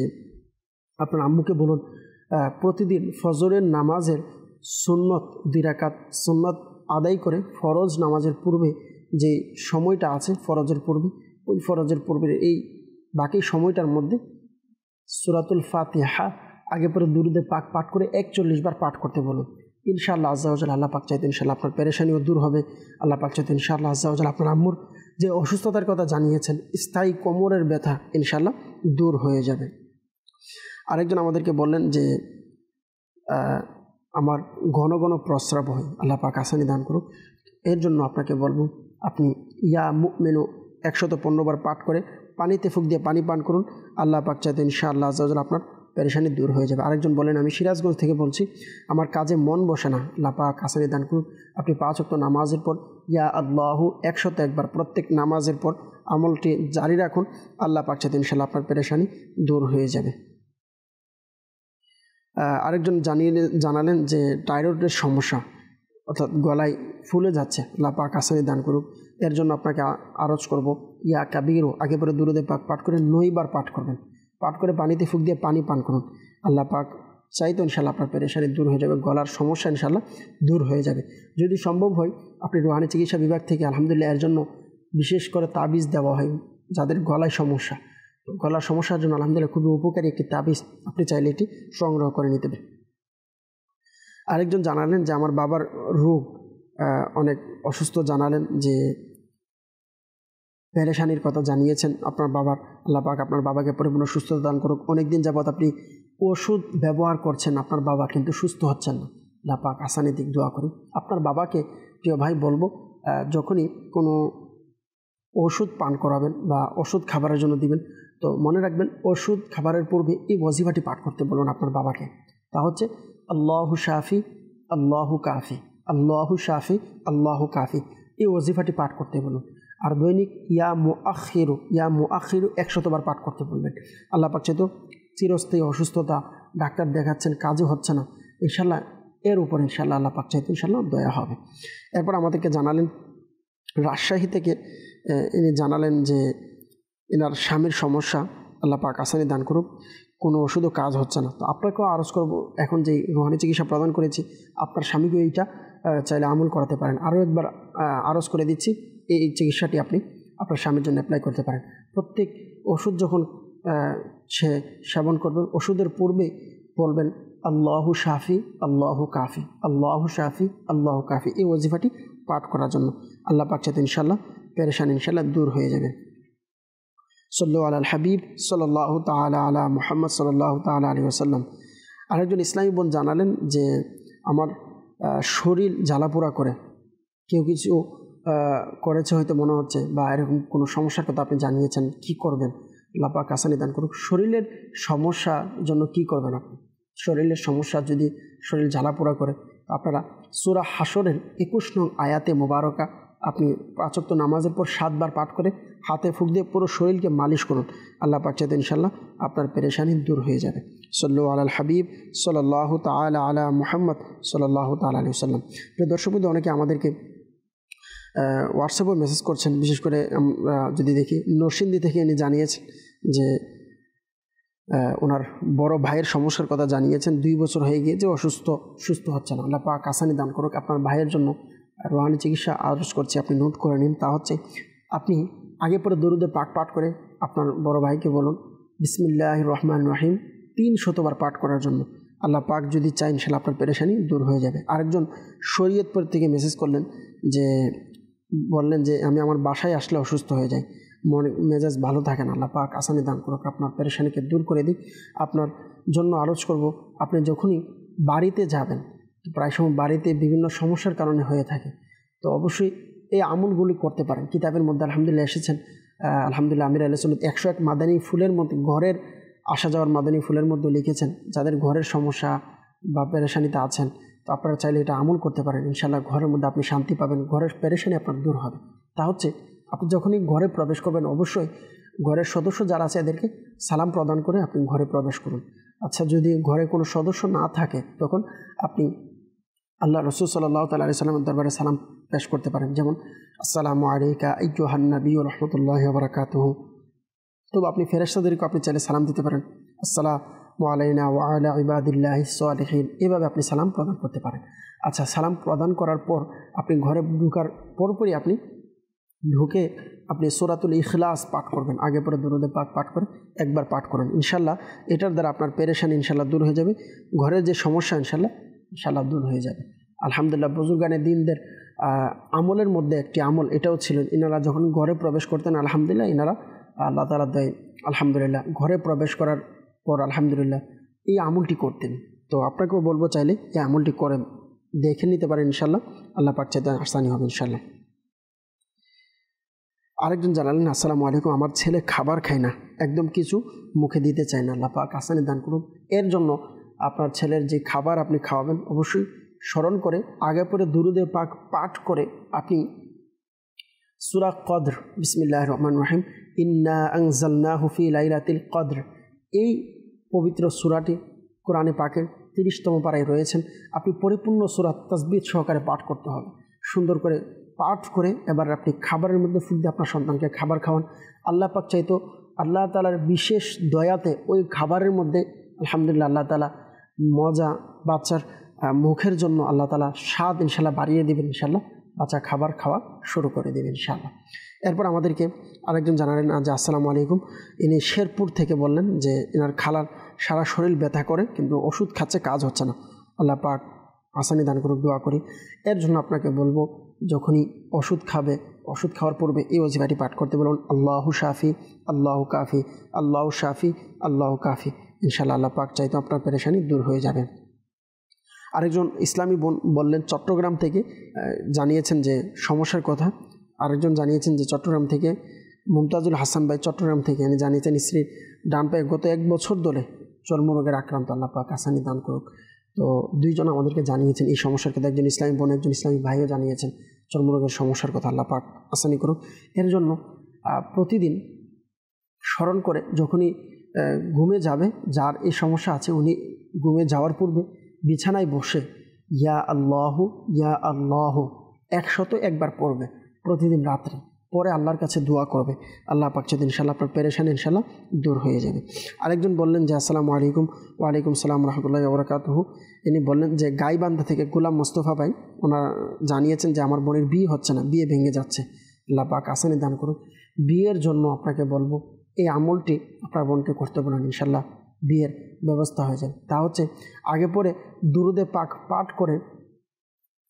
আপনার আম্মুকে বলুন প্রতিদিন ফজরের নামাজের সুন্নত 2 রাকাত সুন্নত আদায় করে ফরজ নামাজের পূর্বে যে সময়টা আছে ফরজের পূর্বে, ওই ফরজের পূর্বের এই বাকি সময়টার মধ্যে সূরাতুল ফাতিহা আগে পরে দুরুদে পাক পাঠ করে 41 বার পাঠ করতে বলুন। ইনশাআল্লাহ আজ্জা ওয়া জাল আল্লাহ পাক চাইতে ইনশাআল্লাহ আপনার পেরেশানিও দূর হবে। আল্লাহ পাক চাইতে ইনশাআল্লাহ আজ্জা ওয়া জাল আপনার আম্মুর যে অসুস্থতার কথা জানিয়েছেন, স্থায়ী কোমরের ব্যথা ইনশাআল্লাহ দূর হয়ে যাবে। আরেকজন আমাদেরকে বললেন যে আমার ঘন ঘন প্রস্রাব হয়, আল্লাহ পাক আসানি দান করুক। এর জন্য আপনাকে বলবো আপনি ইয়া মুমিনু 115 বার পাঠ করে পানিতে ফুঁক দিয়ে পানি পান করুন। আল্লাহ পাক চাইতে ইনশাআল্লাহ আজ্জা ওয়া জাল আপনার পেরেশানি দূর হয়ে যাবে। আরেকজন বলেন আমি সিরাজগঞ্জ থেকে বলছি, আমার কাজে মন বসে না, আল্লাহ পাক আসানি দান করুন। আপনি 5 ওয়াক্ত নামাজের পর ইয়া আল্লাহু 101 বার প্রত্যেক নামাজের পর আমলটি জারি রাখুন। আল্লাহ পাক চাইতে ইনশাআল্লাহ আপনার পেরেশানি দূর হয়ে যাবে। আরেকজন জানালেন যে থাইরয়েডের সমস্যা, অর্থাৎ গলায় ফুলে যাচ্ছে, আল্লাহ পাক আসানি দান করুক। এর জন্য আপনাকে আরজ করব ইয়া কাবীরু আগে পরে দুরুদে পাক পাঠ করে 9 বার পাঠ করবেন, পাঠ করে পানিতে ফুঁক দিয়ে পানি পান করুন। আল্লাহ পাক চাইতো ইনশাআল্লাহ আপনার পেরেশানি দূর হয়ে যাবে, গলার সমস্যা ইনশাআল্লাহ দূর হয়ে যাবে। যদি সম্ভব হয় আপনি রুহানি চিকিৎসা বিভাগ থেকে আলহামদুলিল্লাহ এর জন্য বিশেষ করে তাবিজ দেওয়া হয় যাদের গলায় সমস্যা, গলার সমস্যার জন্য আলহামদুলিল্লাহ খুবই উপকারী একটি তাবিজ, আপনি চাইলে এটি সংগ্রহ করে নিতে পারেন। আরেকজন জানালেন যে আমার বাবার রোগ অনেক অসুস্থ, জানালেন যে পেরেশানির কথা জানিয়েছেন আপনার বাবার, আল্লাহ পাক আপনার বাবাকে পরিপূর্ণ সুস্থতা দান করুক। অনেকদিন যাবৎ আপনি ওষুধ ব্যবহার করছেন, আপনার বাবা কিন্তু সুস্থ হচ্ছেন না, আল্লাহ পাক আসানি দিক দোয়া করি। আপনার বাবাকে প্রিয় ভাই বলবো, যখনই কোনো ওষুধ পান করাবেন বা ওষুধ খাবারের জন্য দিবেন, তো মনে রাখবেন ওষুধ খাবারের পূর্বে এই ওয়াজিফাটি পাঠ করতে বলুন আপনার বাবাকে। তা হচ্ছে আল্লাহু শাফি আল্লাহু কাফি, আল্লাহু শাফি আল্লাহু কাফি, এই ওয়াজিফাটি পাঠ করতে বলুন। আর দৈনিক ইয়া মুআখিরু 100বার পাঠ করতে বলবেন। আল্লাহ পাক তো চিরস্থায়ী অসুস্থতা, ডাক্তার দেখাচ্ছেন, কাজও হচ্ছে না, ইনশাল্লাহ এর উপর ইনশাল্লাহ আল্লাহ পাক চাইতে ইনশাল্লাহ দয়া হবে। এরপর আমাদেরকে জানালেন রাজশাহী থেকে, ইনি জানালেন যে এনার স্বামীর সমস্যা, আল্লাহ পাক আসানি দান করুক, কোনো ওষুধও কাজ হচ্ছে না। তো আপনাকেও আরজ করব, এখন যেই রুহানি চিকিৎসা প্রদান করেছি আপনার স্বামীকেও এইটা চাইলে আমল করাতে পারেন। আরও একবার আরজ করে দিচ্ছি, এই চিকিৎসাটি আপনি আপনার স্বামীর জন্য অ্যাপ্লাই করতে পারেন। প্রত্যেক ওষুধ যখন সে সেবন করবেন, ওষুধের পূর্বে বলবেন আল্লাহু শাফি আল্লাহু কাফি, আল্লাহু শাফি আল্লাহু কাফি, এই ওয়াজিফাটি পাঠ করার জন্য। আল্লাহ পাক চাইতে ইনশাল্লাহ পেরেশানি ইনশাল্লাহ দূর হয়ে যাবে। সাল্লু আলাল হাবিব সাল্লাল্লাহু তাআলা আলা মুহাম্মদ সাল্লাল্লাহু তাআলা আলাইহি ওয়াসাল্লাম। আরেকজন ইসলামী বোন জানালেন যে আমার শরীর জ্বালাপোড়া করে, কেউ কিছু করেছে হয়তো মনে হচ্ছে, বা এরকম কোনো সমস্যার কথা আপনি জানিয়েছেন, কি করবেন? আল্লাহ পাক আসানি দান করুক। শরীরের সমস্যার জন্য কি করবেন আপনি? শরীরের সমস্যা যদি শরীর জ্বালাপোড়া করে, আপনারা সূরা হাশরের 21 নং আয়াতে মোবারকা আপনি 5 ওয়াক্ত নামাজের পর 7 বার পাঠ করে হাতে ফুঁক দিয়ে পুরো শরীরকে মালিশ করুন। আল্লাহ পাক চাইতে ইনশাল্লাহ আপনার পেরেশানি দূর হয়ে যাবে। সাল্লু আলাল হাবিব সাল্লাল্লাহু তাআলা আলা মুহাম্মদ সাল্লাল্লাহু তাআলা আলাইহি ওয়াসাল্লাম। প্রিয় দর্শক বন্ধু, অনেকে আমাদেরকে হোয়াটসঅ্যাপে মেসেজ করছেন, বিশেষ করে যদি দেখি নরসিংদী থেকে ইনি জানিয়েছেন যে ওনার বড় ভাইয়ের সমস্যার কথা জানিয়েছেন, 2 বছর হয়ে গিয়েছে সুস্থ হচ্ছে না। আল্লাহ পাক আসানি দান করুক। আপনার ভাইয়ের জন্য রুহানি চিকিৎসা আরজ করছি, আপনি নোট করে নিন। তা হচ্ছে আপনি আগে পরে দরুদে পাক পাঠ করে আপনার বড় ভাইকে বলুন বিসমিল্লাহির রহমানির রহিম 300 বার পাঠ করার জন্য। আল্লাহ পাক যদি চাই ইনশাআল্লাহ আপনার পেরেশানি দূর হয়ে যাবে। আরেকজন শরীয়তপুর থেকে মেসেজ করলেন যে বললেন যে আমি আমার বাসায় আসলে অসুস্থ হয়ে যাই, মনে মেজাজ ভালো থাকে না। আল্লাহ পাক আসানি দান করুক, আপনার পেরেশানিকে দূর করে দিক। আপনার জন্য আরজ করব, আপনি যখনই বাড়িতে যাবেন, প্রায় সময় বাড়িতে বিভিন্ন সমস্যার কারণে হয়ে থাকে, তো অবশ্যই এই আমলগুলি করতে পারেন। কিতাবের মধ্যে আলহামদুলিল্লাহ এসেছেন, আলহামদুলিল্লাহ আমির আহলে সুন্নাত 101 মাদানী ফুলের মধ্যে, ঘরের আসা যাওয়ার মাদানী ফুলের মধ্যে লিখেছেন যাদের ঘরের সমস্যা বা পেরেশানিতে আছেন, তো আপনারা চাইলে এটা আমল করতে পারেন। ইনশাআল্লাহ ঘরের মধ্যে আপনি শান্তি পাবেন, ঘরের পেরেশানি আপনার দূর হবে। তা হচ্ছে আপনি যখনই ঘরে প্রবেশ করবেন, অবশ্যই ঘরের সদস্য যারা আছে এদেরকে সালাম প্রদান করে আপনি ঘরে প্রবেশ করুন। আচ্ছা, যদি ঘরে কোনো সদস্য না থাকে, তখন আপনি আল্লাহ রাসূল সাল্লাল্লাহু তাআলা আলাইহি সাল্লামের দরবারে সালাম পেশ করতে পারেন, যেমন আসসালামু আলাইকা আইয়ুহান নবী ওয়া রাহমাতুল্লাহি ওয়া বারাকাতুহু। তো আপনি ফেরেশতাদেরকে আপনি চাইলে সালাম দিতে পারেন, আসসালামু আলাইনা ওয়া আলা ইবাদিল্লাহিস সালিহিন, এভাবে আপনি সালাম প্রদান করতে পারেন। আচ্ছা, সালাম প্রদান করার পর আপনি ঘরে ঢোকার পরপরই আপনি ঢুকে আপনি সূরাতুল ইখলাস পাঠ করবেন, আগে পরে দুরূদে পাক পাঠ করে একবার পাঠ করেন। ইনশাআল্লাহ এটার দ্বারা আপনার পেরেশানি ইনশাআল্লাহ দূর হয়ে যাবে, ঘরের যে সমস্যা ইনশাআল্লাহ দূর হয়ে যাবে। আলহামদুলিল্লাহ বুজুর্গানে দিনদের আমলের মধ্যে একটি আমল এটাও ছিল, ইনারা যখন ঘরে প্রবেশ করতেন, আলহামদুলিল্লাহ ইনারা আল্লাহ তাআলা দয় আলহামদুলিল্লাহ ঘরে প্রবেশ করার পর আলহামদুলিল্লাহ এই আমলটি করতেন। তো আপনাকেও বলবো চাইলে এই আমলটি করে দেখে নিতে পারেন, ইনশাআল্লাহ আল্লাহ পাক চাইতে আসানি হবে ইনশাআল্লাহ। আরেকজন জানালেন আসসালামু আলাইকুম, আমার ছেলে খাবার খায় না, একদম কিছু মুখে দিতে চায় না, আল্লাহ পাক আসানি দান করুন। এর জন্য আপনার ছেলের যে খাবার আপনি খাওয়াবেন, অবশ্যই স্মরণ করে আগে পরে দুরূদে পাক পাঠ করে আপনি সূরা কদর বিসমিল্লাহির রহমানির রহিম ইন্না আনজালনাহু ফি লাইলাতিল কদর, এই পবিত্র সূরাটি কোরআনে পাকের 30তম পারায় রয়েছেন, আপনি পরিপূর্ণ সূরা তাসবিহ সহকারে পাঠ করতে হবে। সুন্দর করে পাঠ করে এবার আপনি খাবারের মধ্যে ফুল দিয়ে আপনার সন্তানকে খাবার খাওয়ান। আল্লাহ পাক চাইতো আল্লাহ তাআলার বিশেষ দয়াতে ওই খাবারের মধ্যে আলহামদুলিল্লাহ আল্লাহ তাআলা মজা, বাচ্চার মুখের জন্য আল্লাহ তাআলা স্বাদ ইনশাআল্লাহ বাড়িয়ে দেবেন, ইনশাআল্লাহ বাচ্চা খাবার খাওয়া শুরু করে দেবেন ইনশাআল্লাহ। এরপর আমাদেরকে আরেকজন জানালেন যে আসসালামু আলাইকুম, ইনি শেরপুর থেকে বললেন যে এনার খালার সারা শরীর ব্যথা করে, কিন্তু ওষুধ খাচ্ছে, কাজ হচ্ছে না, আল্লাহ পাক আসানি দান করুক, দোয়া করি। এর জন্য আপনাকে বলবো যখনই ওষুধ খাবে, ওষুধ খাওয়ার পূর্বে এই ওজিফাটি পাঠ করতে বলুন, আল্লাহু শাফি আল্লাহু কাফি, আল্লাহু শাফি আল্লাহু কাফি। ইনশাআল্লাহ আল্লাহ পাক চাইতো আপনার পেরেশানি দূর হয়ে যাবে। আরেকজন ইসলামী বোন বললেন চট্টগ্রাম থেকে, জানিয়েছেন যে সমস্যার কথা। আরেকজন জানিয়েছেন যে চট্টগ্রাম থেকে মুমতাজুল হাসান ভাই চট্টগ্রাম থেকে জানিয়েছেন স্ত্রীর ডান পায়ে গত 1 বছর ধরে চর্মরোগের আক্রান্ত, আল্লাহ পাক আসানি দান করুক। তো দুইজন আমাদেরকে জানিয়েছেন এই সমস্যার কথা, একজন ইসলামী বোন, একজন ইসলামী ভাইও জানিয়েছেন চর্মরোগের সমস্যার কথা, আল্লাহ পাক আসানি করুক। এর জন্য প্রতিদিন স্মরণ করে যখনই ঘুমে যাবে, যার এই সমস্যা আছে উনি ঘুমে যাওয়ার পূর্বে বিছানায় বসে ইয়া আল্লাহু 101 বার পড়বে প্রতিদিন রাত্রে, পরে আল্লাহর কাছে দোয়া করবে। আল্লাহ পাক চাইতে ইনশাআল্লাহ আপনার পেরেশানি ইনশাআল্লাহ দূর হয়ে যাবে। আরেকজন বললেন যে আসসালামু আলাইকুম। ওয়ালাইকুম সালাম রহমতুল্লাহি ওয়া বারাকাতুহু। ইনি বললেন যে গাইবান্ধা থেকে গোলাম মোস্তফা ভাই, ওনার জানিয়েছেন যে আমার বোনের বিয়ে হচ্ছে না, বিয়ে ভেঙে যাচ্ছে, আল্লাহ পাক আসানি দান করুন। বিয়ের জন্য আপনাকে বলবো এই আমলটি আপনার বোনকে করতে বলেন, ইনশাআল্লাহ বিয়ের ব্যবস্থা হয়ে যাবে। তা হচ্ছে আগে পরে দুরুদে পাক পাঠ করে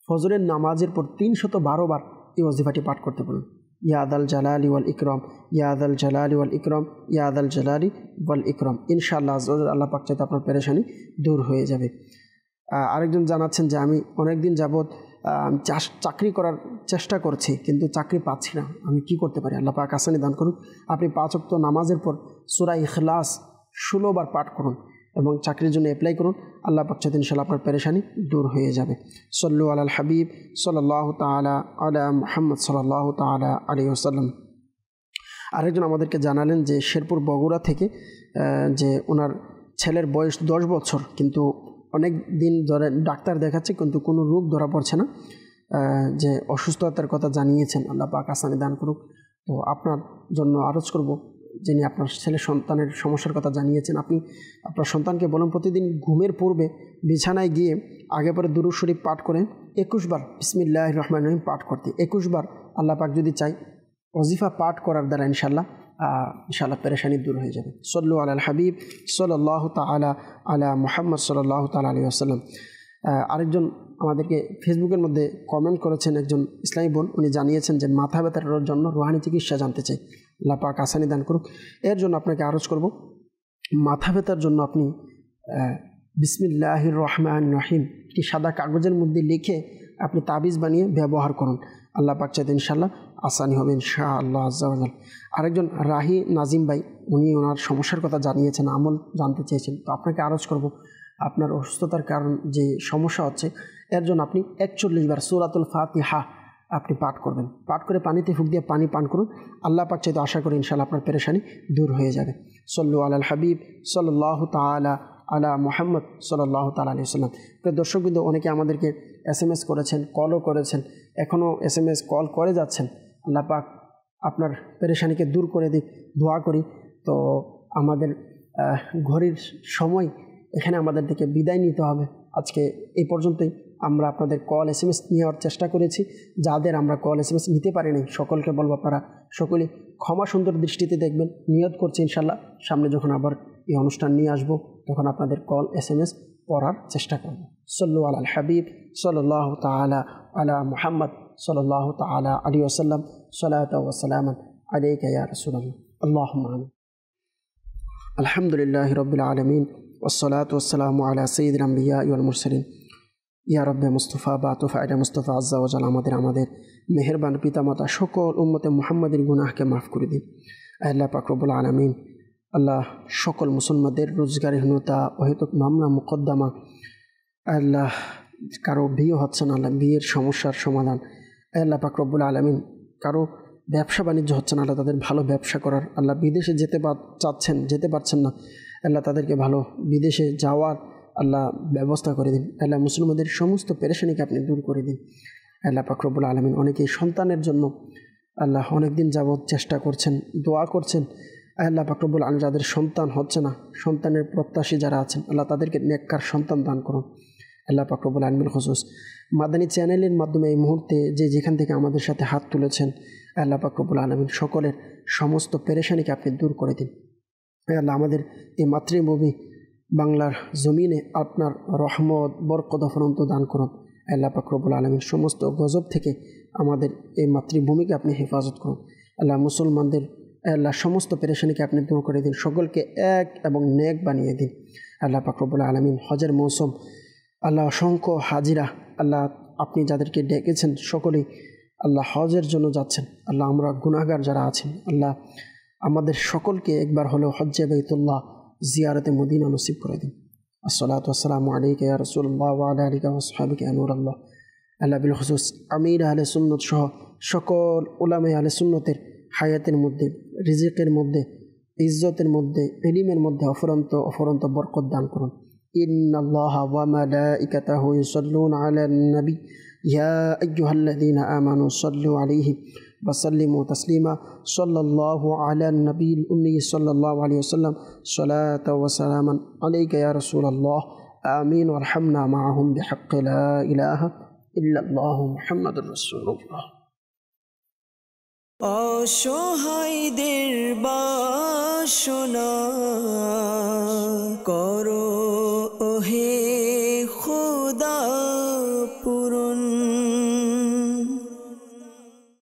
ফজরের নামাজের পর 312 বার এই ওজিফাটি পাঠ করতে বলুন, ইয়াদাল জালালি ওয়াল ইকরাম, ইয়াদাল জালালি ওয়াল ইকরাম, ইয়াদাল জালালি ওয়াল ইকরাম। ইনশাআল্লাহ আল্লাহ পাক চাইতে আপনার পেরেশানি দূর হয়ে যাবে। আরেকজন জানাচ্ছেন যে আমি অনেক দিন যাবৎ চাকরি করার চেষ্টা করছি কিন্তু চাকরি পাচ্ছি না, আমি কি করতে পারি? আল্লাহ পাক আসানি দান করুন। আপনি 5 ওয়াক্ত নামাজের পর সূরা ইখলাস 16 বার পাঠ করুন এবং চাকরির জন্য অ্যাপ্লাই করুন, আল্লাহ পাক চাইতে ইনশাআল্লাহ আপনার পেরেশানি দূর হয়ে যাবে। সল্লু আলাল হাবিব সাল্লাল্লাহু তাআলা আলা মুহাম্মদ সাল্লাল্লাহু তাআলা আলাইহি ওয়াসাল্লাম। আরেকজন আমাদেরকে জানালেন যে শেরপুর বগুড়া থেকে যে ওনার ছেলের বয়স 10 বছর, কিন্তু অনেক দিন ধরে ডাক্তার দেখাচ্ছে কিন্তু কোনো রোগ ধরা পড়ছে না, যে অসুস্থতার কথা জানিয়েছেন, আল্লাহ পাক আসানি দান করুক। তো আপনার জন্য আরজ করব, যিনি আপনার ছেলে সন্তানের সমস্যার কথা জানিয়েছেন, আপনি আপনার সন্তানকে বলুন প্রতিদিন ঘুমের পূর্বে বিছানায় গিয়ে আগে পরে দুরূদ শরীফ পাঠ করে 21 বার বিসমিল্লাহির রহমানির রহিম পাঠ করতে, 21 বার আল্লাহ পাক যদি চাই ওজিফা পাঠ করার দ্বারা ইনশাআল্লাহ পেরেশানি দূর হয়ে যাবে। সল্লু আলাল হাবিব সাল্লাল্লাহু তাআলা আলা মুহাম্মদ সাল্লাল্লাহু তাআলা আলাইহি ওয়াসাল্লাম। আরেকজন আমাদেরকে ফেসবুকের মধ্যে কমেন্ট করেছেন, একজন ইসলামী বোন, উনি জানিয়েছেন যে মাথা ব্যথার জন্য রুহানি চিকিৎসা জানতে চাই, আল্লাহ পাক আসানি দান করুক। এর জন্য আপনাকে আরজ করব, মাথা ব্যথার জন্য আপনি বিসমিল্লাহির রহমানির রহিম কি সাদা কাগজের মধ্যে লিখে আপনি তাবিজ বানিয়ে ব্যবহার করুন, আল্লাহ পাক চাইতে ইনশাআল্লাহ আসানি হবে ইনশাআল্লাহ আজ্জা ওয়া জাল। আরেকজন রাহি নাজিম ভাই, উনি ওনার সমস্যার কথা জানিয়েছেন, আমল জানতে চেয়েছেন। তো আপনাকে আরজ করব, আপনার অসুস্থতার কারণ যে সমস্যা হচ্ছে এর জন্য আপনি 41 বার সূরাতুল ফাতিহা আপনি পাঠ করবেন, পাঠ করে পানিতে ফুঁক দিয়ে পানি পান করুন, আল্লাহ পাক চাইতে আশা করি ইনশাআল্লাহ আপনার পেরেশানি দূর হয়ে যাবে। সল্লু আলাল হাবিব সাল্লাল্লাহু তাআলা আলা মুহাম্মদ সাল্লাল্লাহু তাআলা আলাইহি ওয়াসাল্লাম। প্রিয় দর্শকবৃন্দ, অনেকে আমাদেরকে SMS করেছেন, কলও করেছেন, এখনও SMS কল করে যাচ্ছেন, আল্লাহ পাক আপনার পেরেশানিকে দূর করে দিক, দোয়া করি। তো আমাদের ঘড়ির সময় এখানে আমাদের থেকে বিদায় নিতে হবে। আজকে এই পর্যন্তই আমরা আপনাদের কল SMS নেওয়ার চেষ্টা করেছি, যাদের আমরা কল SMS নিতে পারিনি সকলকে বলবো আপনারা সকলে ক্ষমা সুন্দর দৃষ্টিতে দেখবেন। নিয়ত করছি ইনশাআল্লাহ সামনে যখন আবার এই অনুষ্ঠান নিয়ে আসবো তখন আপনাদের কল SMS পড়ার চেষ্টা করব। সল্লু আলাল হাবিব সাল্লাল্লাহু তাআলা আলা মুহাম্মদ সাল্লাল্লাহু তাআলা আলাইহি ওয়াসাল্লাম। সালাতু ওয়া সালামান আলাইকা ইয়া রাসূলুল্লাহ। আল্লাহুম্মা আমিন। আলহামদুলিল্লাহি রাব্বিল আলামিন ওয়াসসালাতু ওয়াসসালামু আলা সাইয়্যিদিল আমবিয়া ওয়াল মুরসালিন। ইয়া রব্বে মুস্তফা বাতুফ আলা মুস্তফা আজ্জা ওয়া জাল, আমাদের মেহেরবান পিতামাতা সকল উম্মতে মুহাম্মাদের গুনাহকে মাফ করে দিন। আল্লাহ পাক রব্বুল আলামিন, আল্লাহ সকল মুসলমানদের রোজগারহীনতা, অহেতুক মামলা মুকদ্দমা, আল্লাহ কারো বিয়ে হচ্ছে না, আল্লাহ বিয়ের সমস্যার সমাধান, আল্লাহ পাক রব্বুল আলামিন কারো ব্যবসা বাণিজ্য হচ্ছে না, আল্লাহ তাদের ভালো ব্যবসা করার, আল্লাহ বিদেশে চাচ্ছেন যেতে পারছেন না, আল্লাহ তাদেরকে ভালো বিদেশে যাওয়ার আল্লাহ ব্যবস্থা করে দিন। আল্লাহ মুসলমানদের সমস্ত পেরেশানিকে আপনি দূর করে দিন। আল্লাহ পাক রব্বুল আলামিন অনেকেই সন্তানের জন্য আল্লাহ অনেক দিন যাবৎ চেষ্টা করছেন, দোয়া করছেন, আল্লাহ পাক রব্বুল আলামিন যাদের সন্তান হচ্ছে না, সন্তানের প্রত্যাশী যারা আছেন আল্লাহ তাদেরকে নেককার সন্তান দান করুন। আল্লাহ পাক রব্বুল আলামিন খুশুস মাদানী চ্যানেলের মাধ্যমে এই মুহূর্তে যেখান থেকে আমাদের সাথে হাত তুলেছেন আল্লাহ পাক রব্বুল আলামিন সকলের সমস্ত পেরেশানিকে আপনি দূর করে দিন। আল্লাহ আমাদের এই মাতৃভূমি বাংলার জমিনে আপনার রহমত বরকত অফরন্ত দান করুন। আল্লাহ পাক রব্বুল আলামিন সমস্ত গজব থেকে আমাদের এই মাতৃভূমিকে আপনি হেফাজত করুন। আল্লাহ মুসলমানদের আল্লাহ সমস্ত পেরেশানিকে আপনি দূর করে দিন, সকলকে এক এবং নেক বানিয়ে দিন। আল্লাহ পাক রব্বুল আলামিন হজের মৌসুম, আল্লাহ অসংখ্য হাজিরা, আল্লাহ আপনি যাদেরকে ডেকেছেন সকলেই আল্লাহ হজের জন্য যাচ্ছেন। আল্লাহ আমরা গুনাহগার যারা আছেন, আল্লাহ আমাদের সকলকে একবার হলেও হজ্জে বাইতুল্লাহ জিয়ারতে মদিনা নসিব করে দিন। আসসালাতু ওয়াসসালামু আলাইকা ইয়া রাসূলুল্লাহ ওয়া আলা আলিকা ওয়া আসহাবিকা ইয়া নূরাল্লাহ। আল্লাহ বিল খুসুস আমির আহলে সুন্নত সহ সকল উলামায়ে আহলে সুন্নতের হায়াতের মধ্যে, রিজিকের মধ্যে, ইজ্জতের মধ্যে, ইলমের মধ্যে অফুরন্ত বরকত দান করুন। ইন্নাল্লাহা ওয়া মালাইকাতাহু ইউসাল্লুনা আলান নবী ইয়া আইয়ুহাল্লাযীনা আমানু সাল্লু আলাইহি ওয়া সাল্লিমু তাসলিমা সাল্লাল্লাহু আলান নবিয়্যিল উম্মি সাল্লাল্লাহু আলাইহি ওয়াসাল্লাম সালাতাও ওয়া সালামান আলাইকা ইয়া রাসূলুল্লাহ আমিন ওয়ারহামনা মাআহুম বিহাক্কি লা ইলাহা ইল্লাল্লাহু মুহাম্মাদুর রাসূলুল্লাহ। অসহায়দের বাসনা করো ওহে খোদা।